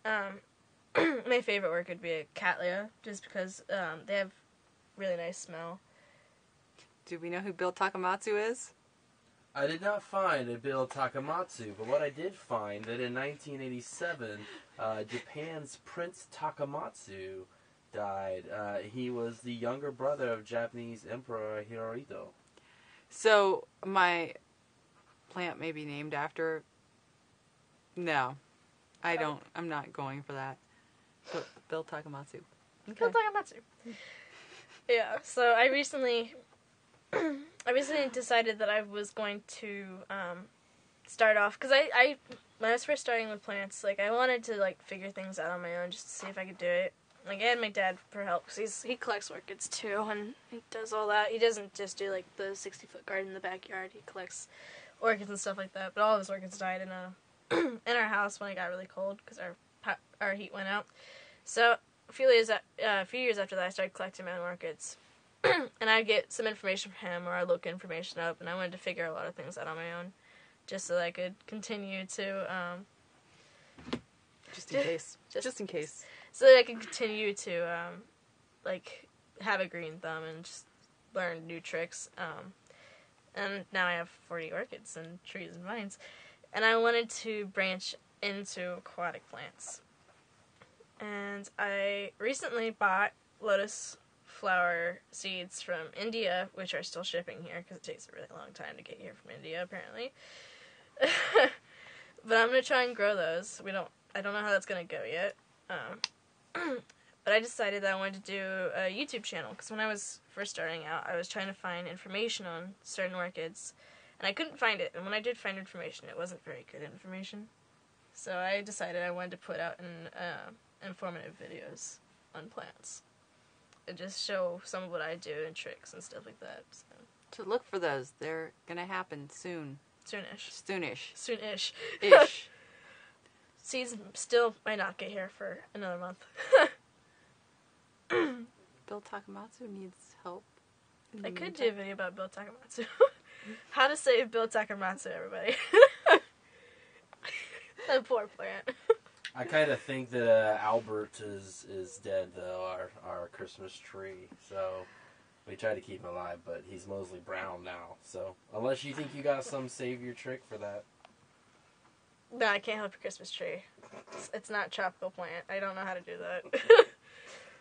My favorite orchid would be a cattleya, just because they have really nice smell. Do we know who Bill Takamatsu is? I did not find a Bill Takamatsu, but what I did find that in 1987, Japan's Prince Takamatsu died. He was the younger brother of Japanese Emperor Hirohito. So, my plant may be named after... No. I'm not going for that. But Bill Takamatsu. Okay. Bill Takamatsu. Yeah, so I recently decided that I was going to start off... Because I when I was first starting with plants, like, I wanted to, like, figure things out on my own just to see if I could do it. Like, I had my dad for help, because he collects orchids, too, and he does all that. He doesn't just do, like, the 60-foot garden in the backyard. He collects orchids and stuff like that, but all of his orchids died in in our house when it got really cold, because our heat went out. So, a few years after that, I started collecting my own orchids. And I'd get some information from him, or I'd look information up, and I wanted to figure a lot of things out on my own, just so that I could continue to, Just in case. Just in case. So that I could continue to, like, have a green thumb and just learn new tricks. And now I have 40 orchids and trees and vines. And I wanted to branch into aquatic plants. And I recently bought lotus flower seeds from India, which are still shipping here because it takes a really long time to get here from India, apparently. But I'm going to try and grow those. I don't know how that's going to go yet. But I decided that I wanted to do a YouTube channel, because when I was first starting out, I was trying to find information on certain orchids, and I couldn't find it. And when I did find information, it wasn't very good information. So I decided I wanted to put out informative videos on plants, and just show some of what I do and tricks and stuff like that. So look for those. They're going to happen soon. Soonish. Soonish. Ish. Seeds still might not get here for another month. Bill Takamatsu needs help. I could do a video about Bill Takamatsu. How to save Bill Takamatsu, everybody. That poor plant. I kind of think that Albert is dead, though, our Christmas tree. So we try to keep him alive, but he's mostly brown now. So unless you think you got some savior trick for that. No, I can't help your Christmas tree. It's not a tropical plant. I don't know how to do that.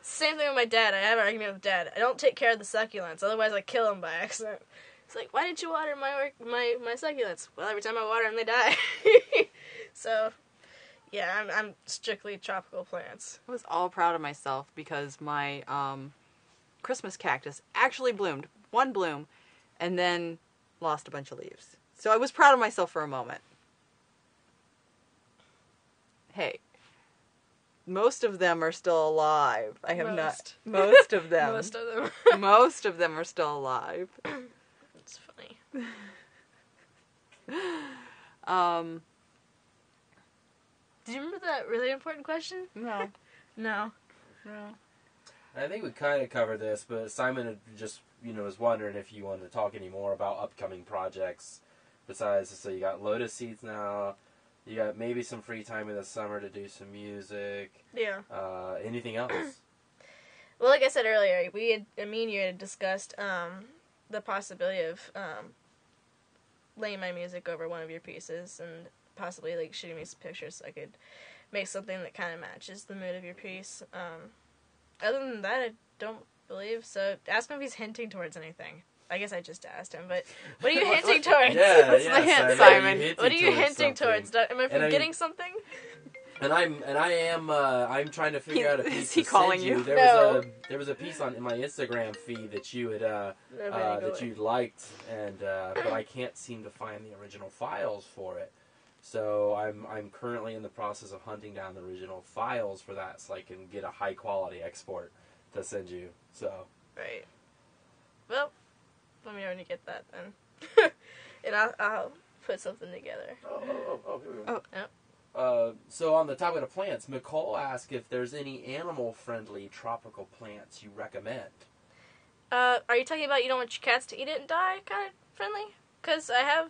Same thing with my dad. I have an argument with Dad. I don't take care of the succulents, otherwise I kill them by accident. It's like, why didn't you water my succulents? Well, every time I water them, they die. So, yeah, I'm strictly tropical plants. I was all proud of myself because my Christmas cactus actually bloomed. One bloom, and then lost a bunch of leaves. So I was proud of myself for a moment. Hey, most of them are still alive. I have not. Most of them. Most of them. Most of them are still alive. It's funny. Do you remember that really important question? No. No. I think we kind of covered this, but Simon had just, was wondering if you wanted to talk any more about upcoming projects. Besides, so you got lotus seeds now. You got maybe some free time in the summer to do some music. Yeah. Anything else? Well, like I said earlier, me and you had discussed the possibility of laying my music over one of your pieces and possibly like shooting me some pictures so I could make something that kind of matches the mood of your piece. Other than that, I don't believe so. Ask him if he's hinting towards anything. I guess I just asked him, but what are you hinting towards? What's the hint, Simon? What are you hinting towards? Am I forgetting something? And I'm trying to figure out a piece. Is he to calling send you? No. There was a piece in my Instagram feed that you had that you liked, and but I can't seem to find the original files for it. So I'm currently in the process of hunting down the original files for that, so I can get a high quality export to send you. So Right. Well, let me already get that then, and I'll put something together. Here we go. Yep. So on the topic of plants, Nicole asked if there's any animal-friendly tropical plants you recommend. Are you talking about you don't want your cats to eat it and die kind of friendly? Because I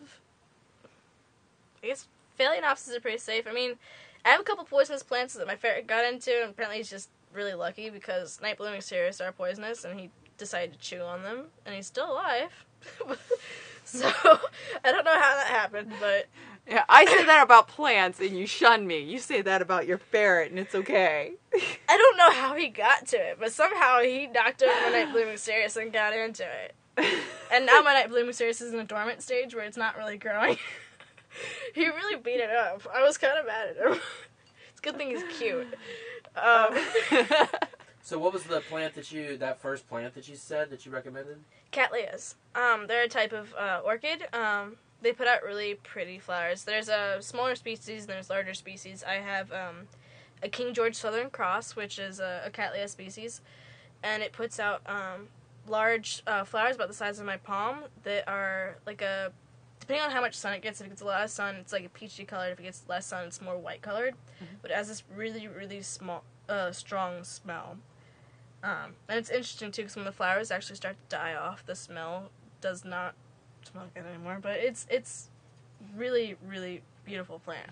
guess phalaenopsis are pretty safe. I mean, I have a couple poisonous plants that my ferret got into, and apparently he's just really lucky because night blooming cereus are poisonous, and he decided to chew on them, and he's still alive. So, I don't know how that happened, but... Yeah, I say that about plants, and you shun me. You say that about your ferret, and it's okay. I don't know how he got to it, but somehow he knocked over my night blooming cereus and got into it. And now my night blooming cereus is in a dormant stage where it's not really growing. He really beat it up. I was kind of mad at him. It's a good thing he's cute. So what was the plant that first plant that you said that you recommended? Cattleyas. They're a type of orchid. They put out really pretty flowers. There's a smaller species and there's larger species. I have a King George Southern Cross, which is a Cattleya species, and it puts out large flowers about the size of my palm that are like depending on how much sun it gets. If it gets a lot of sun, it's like a peachy colored. If it gets less sun, it's more white colored. Mm-hmm. But it has this really, really strong smell. And it's interesting too because when the flowers actually start to die off, the smell does not smell good anymore. But it's really, really beautiful plant.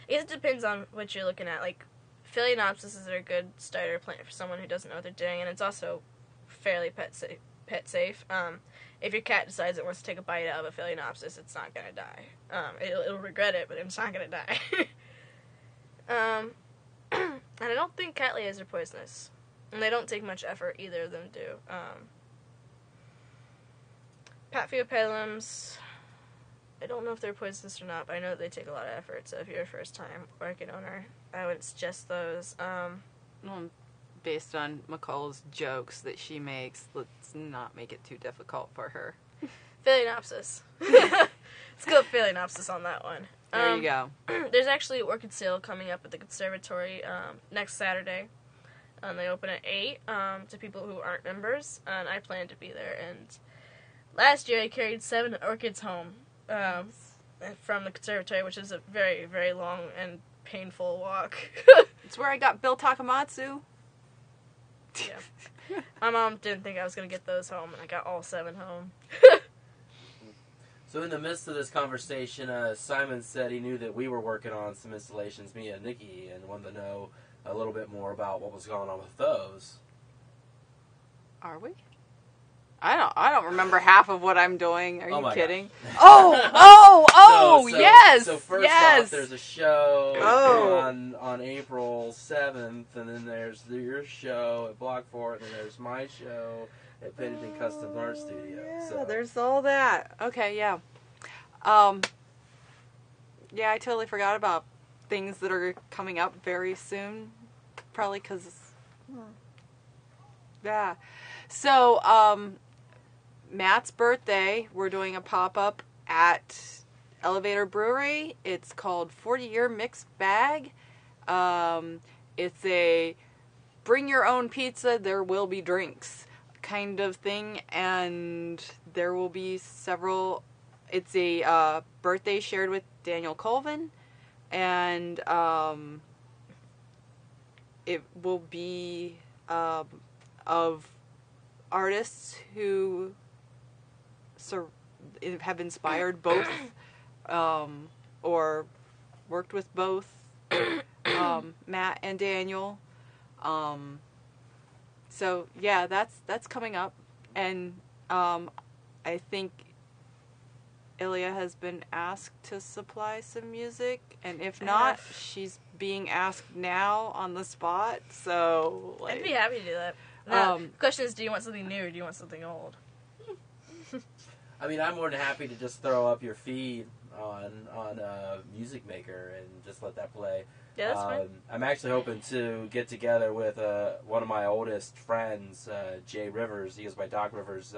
It depends on what you're looking at. Like Phalaenopsis are a good starter plant for someone who doesn't know what they're doing, and it's also fairly pet safe. If your cat decides it wants to take a bite out of a Phalaenopsis, it's not gonna die. It'll regret it, but it's not gonna die. And I don't think Cattleyas are poisonous, and they don't take much effort. Either of them do. Paphiopedilums, I don't know if they're poisonous or not, but I know that they take a lot of effort. So if you're a first-time orchid owner, I would suggest those. Well, based on McCall's jokes that she makes, let's not make it too difficult for her. Phalaenopsis. Let's go with Phalaenopsis on that one. There you go. There's actually orchid sale coming up at the conservatory next Saturday. They open at 8 to people who aren't members, and I plan to be there. And last year I carried 7 orchids home from the conservatory, which is a very, very long and painful walk. It's where I got Bill Takamatsu. Yeah. My mom didn't think I was going to get those home, and I got all 7 home. So in the midst of this conversation, Simon said he knew that we were working on some installations, me and Nikki, and wanted to know a little bit more about what was going on with those. Are we? I don't remember half of what I'm doing. Are you kidding? Oh, yes. So first off, there's a show on April 7th, and then there's your show at Block Fort, and then there's my show at Pennington Custom Art Studio. Yeah, so there's all that. Okay, yeah. Yeah, I totally forgot about things that are coming up very soon. Probably because... Yeah. So, Matt's birthday, we're doing a pop-up at Elevator Brewery. It's called 40-Year Mixed Bag. It's a bring your own pizza, there will be drinks kind of thing, and there will be several. It's a birthday shared with Daniel Colvin, and it will be of artists who have inspired both or worked with both Matt and Daniel. So yeah, that's coming up, and I think Ilya has been asked to supply some music, and if not, she's being asked now on the spot. So I'd be happy to do that. Now, the question is, do you want something new or do you want something old? I mean, I'm more than happy to just throw up your feed on Music Maker and just let that play. Yeah, that's fine. I'm actually hoping to get together with one of my oldest friends, Jay Rivers. He goes by Doc Rivers.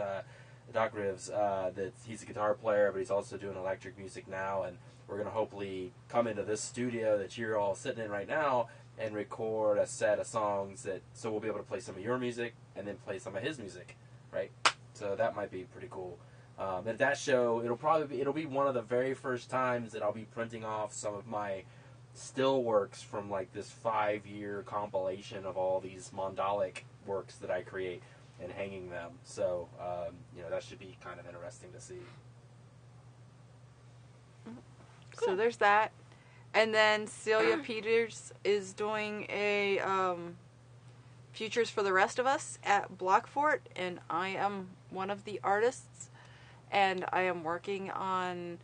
Doc Rivs. That he's a guitar player, but he's also doing electric music now. And we're gonna hopefully come into this studio that you're all sitting in right now and record a set of songs so we'll be able to play some of your music and then play some of his music, right? So that might be pretty cool. At that show, it'll be one of the very first times that I'll be printing off some of my still works from like this 5-year compilation of all these mandalic works that I create and hanging them. So that should be kind of interesting to see. Cool. So there's that. And then Celia Peters is doing a Futures for the Rest of Us at Blockfort, and I am one of the artists, and I am working on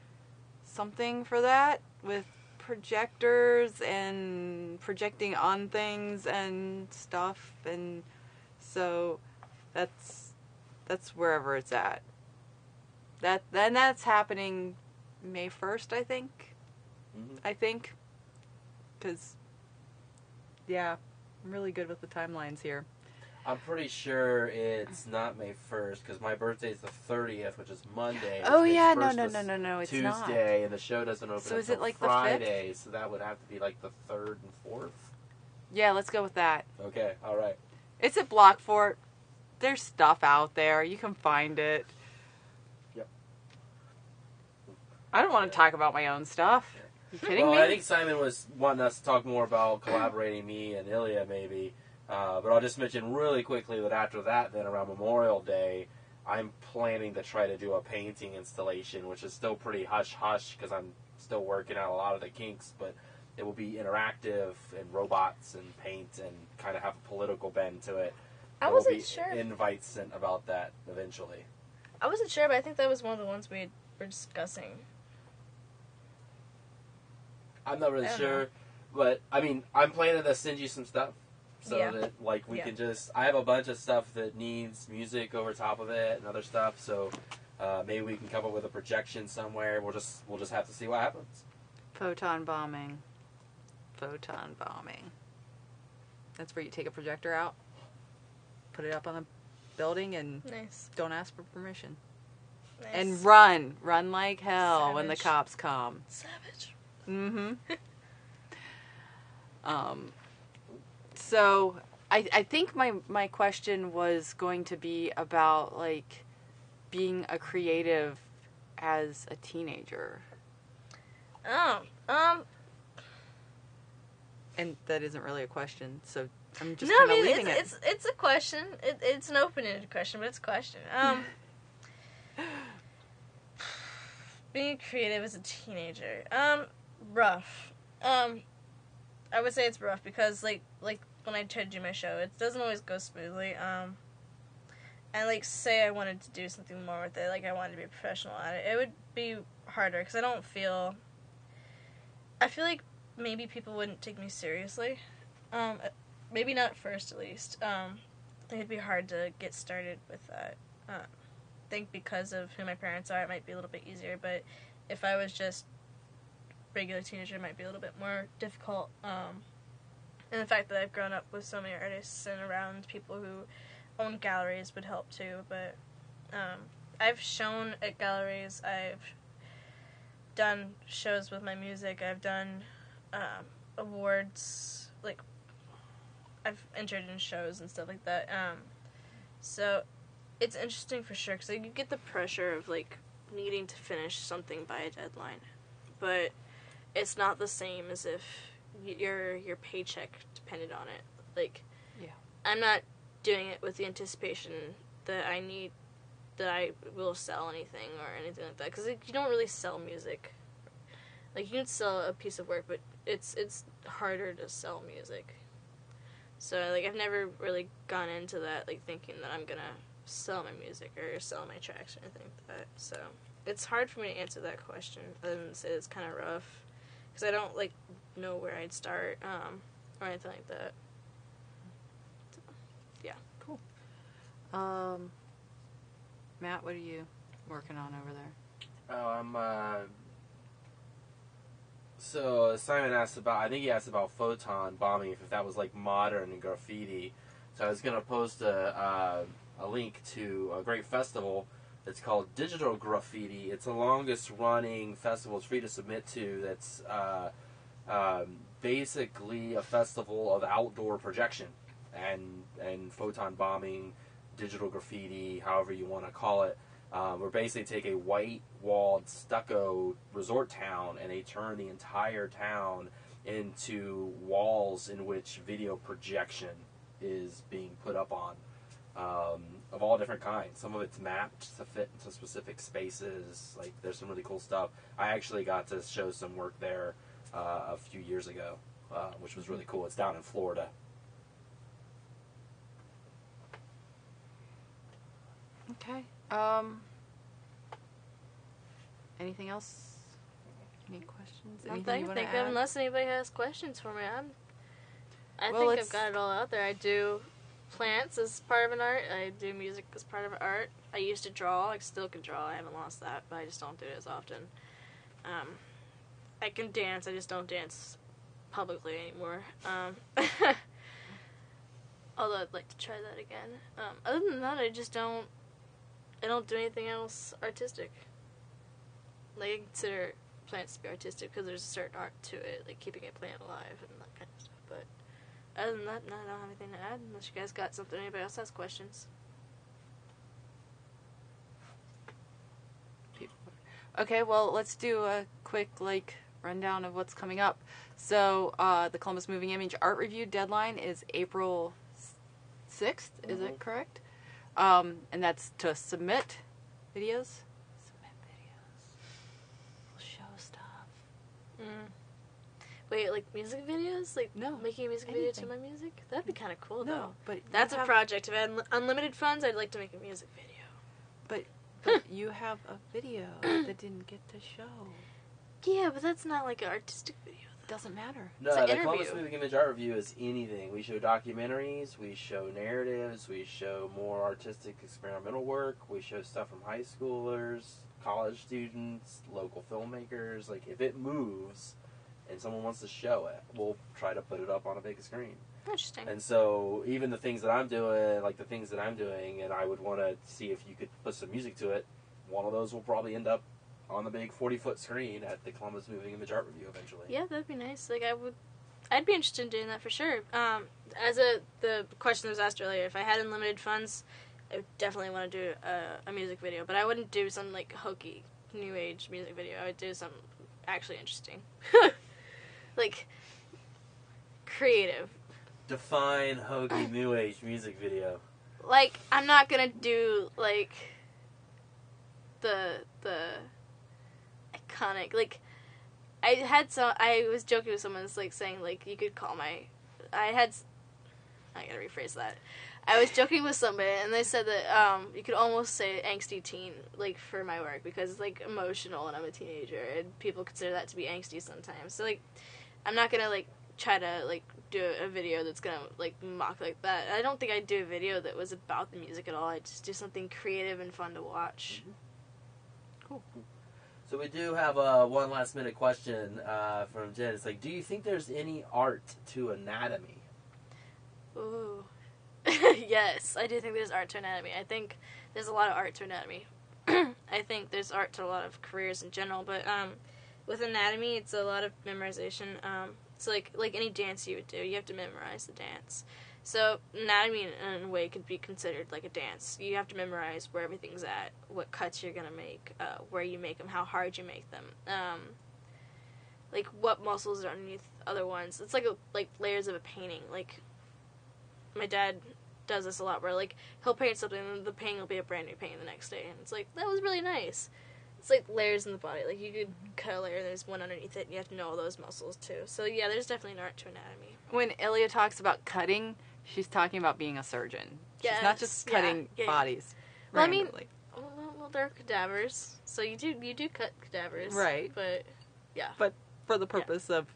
something for that with projectors and projecting on things and stuff, and so that's wherever it's at. That's happening May 1st, I think. I think, because, yeah, I'm really good with the timelines here. I'm pretty sure it's not May 1st because my birthday is the 30th, which is Monday. Oh, which yeah, makes no, first it's Tuesday, not. and the show doesn't open So is until it like the 5th? Friday, so that would have to be like the 3rd and 4th. Yeah, let's go with that. Okay, all right. It's at Blockfort. There's stuff out there. You can find it. Yep. I don't want to talk about my own stuff. You kidding me? I think Simon was wanting us to talk more about collaborating, me and Ilya maybe. But I'll just mention really quickly that after that, then around Memorial Day, I'm planning to try to do a painting installation, which is still pretty hush-hush because I'm still working out a lot of the kinks, but it will be interactive and robots and paint and kind of have a political bend to it. I wasn't sure. Invites sent about that eventually. I wasn't sure, but I think that was one of the ones we were discussing. I'm not really sure, but I mean, I'm planning to send you some stuff so that like we can just. I have a bunch of stuff that needs music over top of it and other stuff, so maybe we can come up with a projection somewhere. We'll just have to see what happens. Photon bombing. That's where you take a projector out, put it up on a building, and don't ask for permission. Nice. And run like hell. Savage. When the cops come. Savage. Mm-hmm. So I think my question was going to be about like being a creative as a teenager. And that isn't really a question, so I'm just kind of leaving it. It's a question. It's an open-ended question, but it's a question. Being creative as a teenager, rough. I would say it's rough because like when I try to do my show, it doesn't always go smoothly. And like say I wanted to do something more with it, like I wanted to be a professional at it, it would be harder because I feel like maybe people wouldn't take me seriously. Maybe not at first, at least. I think it'd be hard to get started with that. I think because of who my parents are, it might be a little bit easier, but if I was just regular teenager, it might be a little bit more difficult. And the fact that I've grown up with so many artists and around people who own galleries would help too, but I've shown at galleries, I've done shows with my music, I've done awards, like I've entered in shows and stuff like that. So it's interesting for sure because like, you get the pressure of like needing to finish something by a deadline, but it's not the same as if your paycheck depended on it. Like, yeah, I'm not doing it with the anticipation that I will sell anything or anything like that because like, you don't really sell music. Like you can sell a piece of work, but it's harder to sell music. So like I've never really gone into that like thinking that I'm gonna sell my music or sell my tracks or anything like that. So it's hard for me to answer that question other than to say it's kind of rough because I don't like know where I'd start or anything like that. So, yeah, cool. Matt, what are you working on over there? Oh, I'm So Simon asked about, I think he asked about photon bombing, if that was like modern graffiti. So I was going to post a link to a great festival. It's called Digital Graffiti. It's the longest running festival. It's free to submit to. That's basically a festival of outdoor projection and photon bombing, digital graffiti, however you want to call it. Where basically take a white-walled stucco resort town and they turn the entire town into walls in which video projection is being put up on, of all different kinds. Some of it's mapped to fit into specific spaces. Like, there's some really cool stuff. I actually got to show some work there a few years ago, which was really cool. It's down in Florida. Okay. Anything else? Any questions? Not Anything that I you can want to think of, add? unless anybody has questions for me. I Well, think I've got it all out there. I do plants as part of an art. I do music as part of an art. I used to draw. I still can draw. I haven't lost that, but I just don't do it as often. I can dance. I just don't dance publicly anymore. Although I'd like to try that again. Other than that, I don't do anything else artistic. Like, I consider plants to be artistic because there's a certain art to it, like keeping a plant alive and that kind of stuff. But other than that, no, I don't have anything to add unless you guys got something. Anybody else has questions? Okay, well, let's do a quick, rundown of what's coming up. So, the Columbus Moving Image Art Review deadline is April 6th, is it correct? And that's to submit videos. We'll show stuff. Wait, like music videos? Like, no, making a music video to my music? That'd be kind of cool, though. No, but that's a project. If I had unlimited funds, I'd like to make a music video. But you have a video that didn't get to show. Yeah, but that's not like an artistic video. Doesn't matter. No, it's an the interview. Columbus Moving Image Art Review is anything. We show documentaries, we show narratives, we show more artistic experimental work, we show stuff from high schoolers, college students, local filmmakers. Like, if it moves and someone wants to show it, we'll try to put it up on a big screen. Interesting. And so, even the things that I'm doing, and I would want to see if you could put some music to it, one of those will probably end up on the big 40-foot screen at the Columbus Moving Image Art Review eventually. Yeah, that'd be nice. Like, I'd be interested in doing that for sure. The question that was asked earlier, if I had unlimited funds, I would definitely want to do a music video, but I wouldn't do some, like, hokey, new age music video. I would do something actually interesting. Like, creative. Define hokey new age music video. Like, I'm not gonna do, like, the iconic, like, I was joking with someone that's, like, saying, like, you could call I gotta rephrase that. I was joking with somebody, and they said that, you could almost say angsty teen, like, for my work, because it's, like, emotional, and I'm a teenager, and people consider that to be angsty sometimes. So, like, I'm not gonna, like, try to, like, do a video that's gonna, like, mock like that. I don't think I'd do a video that was about the music at all. I'd just do something creative and fun to watch. Mm-hmm. Cool. So we do have one last minute question from Jen. It's like, do you think there's any art to anatomy? Ooh. Yes, I do think there's art to anatomy. I think there's a lot of art to anatomy. I think there's art to a lot of careers in general, but with anatomy, it's a lot of memorization. It's like any dance you would do. You have to memorize the dance. So anatomy, in a way, could be considered like a dance. You have to memorize where everything's at, what cuts you're going to make, where you make them, how hard you make them, like what muscles are underneath other ones. It's like layers of a painting. Like, my dad does this a lot, where, like, he'll paint something and the painting will be a brand new painting the next day. And it's like, that was really nice. It's like layers in the body. Like, you could cut a layer and there's one underneath it, and you have to know all those muscles, too. So, yeah, there's definitely an art to anatomy. When Ilya talks about cutting, she's talking about being a surgeon. She's not just cutting bodies. Well, randomly. I mean, well, they're cadavers, so you do cut cadavers, right? But yeah, but for the purpose of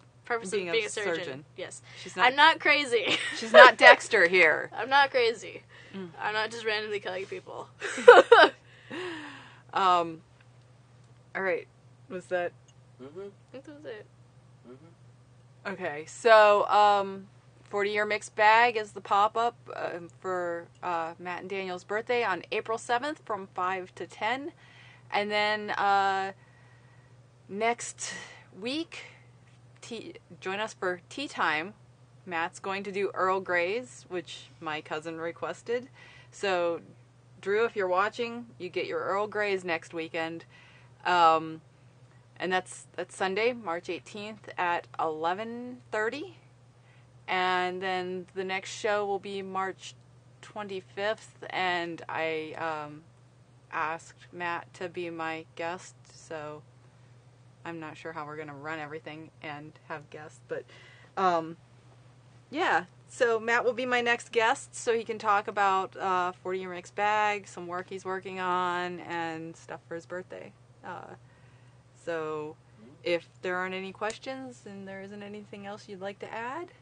being a surgeon, yes. I'm not crazy. She's not Dexter here. I'm not crazy. I'm not just randomly cutting people. All right, was that? I think that was it. Okay, so 40-year mixed bag is the pop-up for Matt and Daniel's birthday on April 7th from 5 to 10. And then next week, join us for tea time. Matt's going to do Earl Grey's, which my cousin requested. So, Drew, if you're watching, you get your Earl Grey's next weekend. And that's Sunday, March 18th at 11:30. And then the next show will be March 25th, and I asked Matt to be my guest, so I'm not sure how we're going to run everything and have guests, but yeah, so Matt will be my next guest, so he can talk about 40-year mixed bag, some work he's working on, and stuff for his birthday. So if there aren't any questions and there isn't anything else you'd like to add,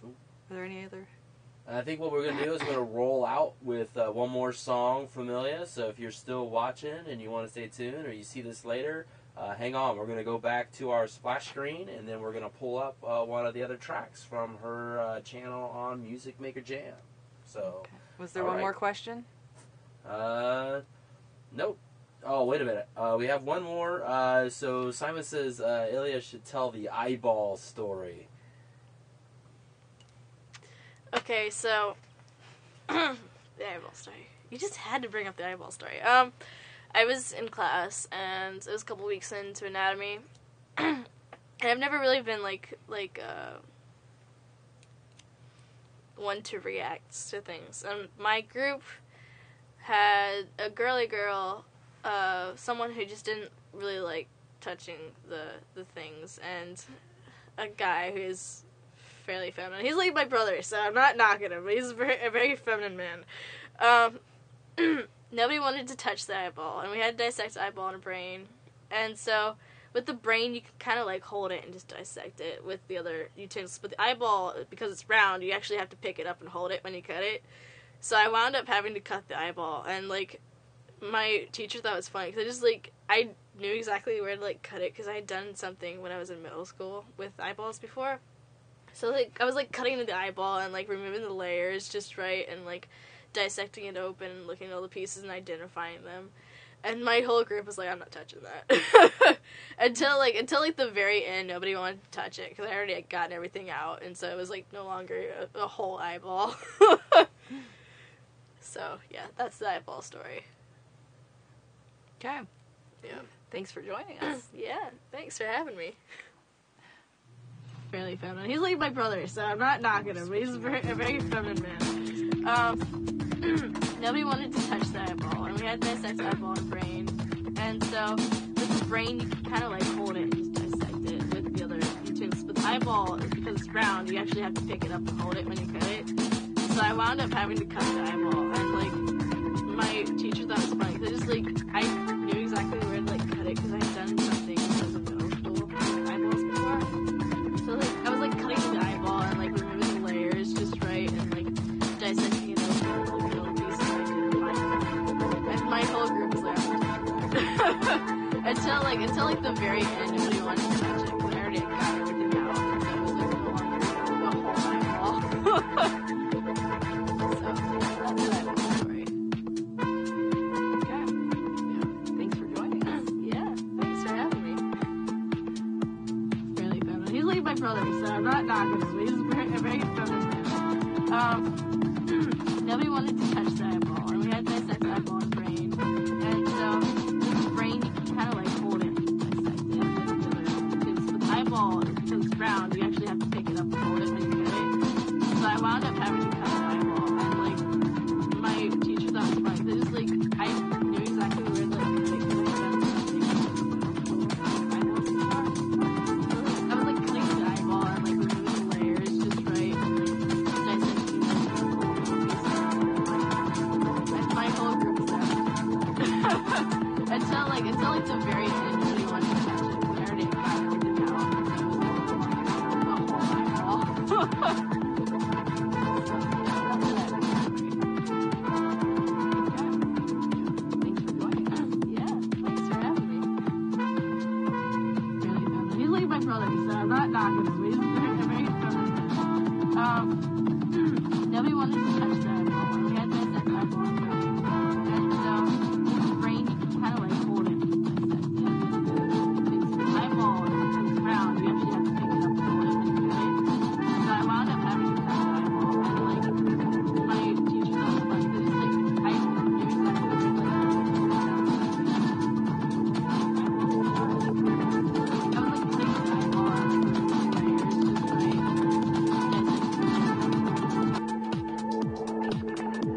are there any other? I think what we're going to do is we're going to roll out with one more song from Ilya. So if you're still watching and you want to stay tuned or you see this later, hang on, we're going to go back to our splash screen, and then we're going to pull up one of the other tracks from her channel on Music Maker Jam. So, okay. Was there one more question? Nope. Oh, wait a minute. We have one more. So Simon says Ilya should tell the eyeball story. Okay, so the eyeball story. You just had to bring up the eyeball story. I was in class, and it was a couple weeks into anatomy, and I've never really been one to react to things. My group had a girly girl, someone who just didn't really like touching the things, and a guy who is fairly feminine. He's like my brother, so I'm not knocking him, but he's a very feminine man. Nobody wanted to touch the eyeball, and we had to dissect the eyeball and a brain. And so, with the brain, you can kind of like hold it and just dissect it with the other utensils. But the eyeball, because it's round, you actually have to pick it up and hold it when you cut it. So I wound up having to cut the eyeball, and like my teacher thought it was funny because I knew exactly where to like cut it because I had done something when I was in middle school with eyeballs before. So like I was like cutting the eyeball and like removing the layers just right and like dissecting it open and looking at all the pieces and identifying them. And my whole group was like, I'm not touching that. until the very end, nobody wanted to touch it because I already had gotten everything out, and so it was like no longer a whole eyeball. So yeah, that's the eyeball story. Okay. Yeah. Thanks for joining us. Yeah, thanks for having me. Fairly feminine. He's like my brother, so I'm not knocking him, but he's a very feminine man. Nobody wanted to touch the eyeball, and we had to dissect the eyeball and brain. And so, with the brain, you can kind of like hold it and just dissect it with the other utensils. But the eyeball, because it's round, you actually have to pick it up and hold it when you cut it. So I wound up having to cut the eyeball, and like my teacher thought it was funny because I knew exactly where to like cut it because I had done something when I was in middle school with eyeballs before. So like I was like cutting the eyeball and like removing the layers just right and like dissecting it open and looking at all the pieces and identifying them. And my whole group was like, until the very end, nobody wanted to touch it because I already had got everything out, so it was like no longer a whole eyeball. So that's the eyeball story. Okay. Yeah. Thanks for joining us. Yeah, thanks for having me. Fairly feminine. He's like my brother, so I'm not knocking him, but he's a very feminine man. Nobody wanted to touch the eyeball, and we had to dissect the eyeball and brain. And so, with the brain, you can kind of like hold it and dissect it with the other utensils. But the eyeball, because it's round, you actually have to pick it up and hold it when you cut it. So I wound up having to cut the eyeball, and like my teacher thought it was funny because I knew exactly where to like cut it because I had done something with eyeballs before. So I was like cutting the eyeball and like removing the layers just right and like dissecting it and all the pieces and my whole group was there. until the very end, nobody wanted to touch it because I already got everything out, and so it was like no longer a whole eyeball. So yeah, that's the eyeball story. Okay. Thanks for joining us. Yeah, thanks for having me. Really feminine. He's like my brother, so I'm not knocking him, but he's a very feminine man. Nobody wanted to touch the eyeball, and we had to dissect the eyeball and brain. And so, with the brain, you can kind of like hold it and dissect it with the utensils. The eyeball, because it's round, you actually have to pick it up and hold it when you cut it. So I wound up having to cut the eyeball, and like my teacher thought it was funny because I knew exactly where to like cut it because I had done something with eyeballs before. I was like cutting the eyeball and like removing the layers just right and like dissecting it.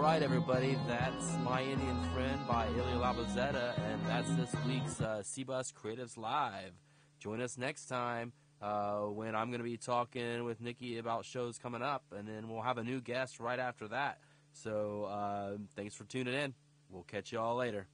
right, everybody, that's My Indian Friend by Ilya La Bozetta, and that's this week's Cbus Creatives Live. Join us next time when I'm going to be talking with Nikki about shows coming up, and then we'll have a new guest right after that. So thanks for tuning in. We'll catch you all later.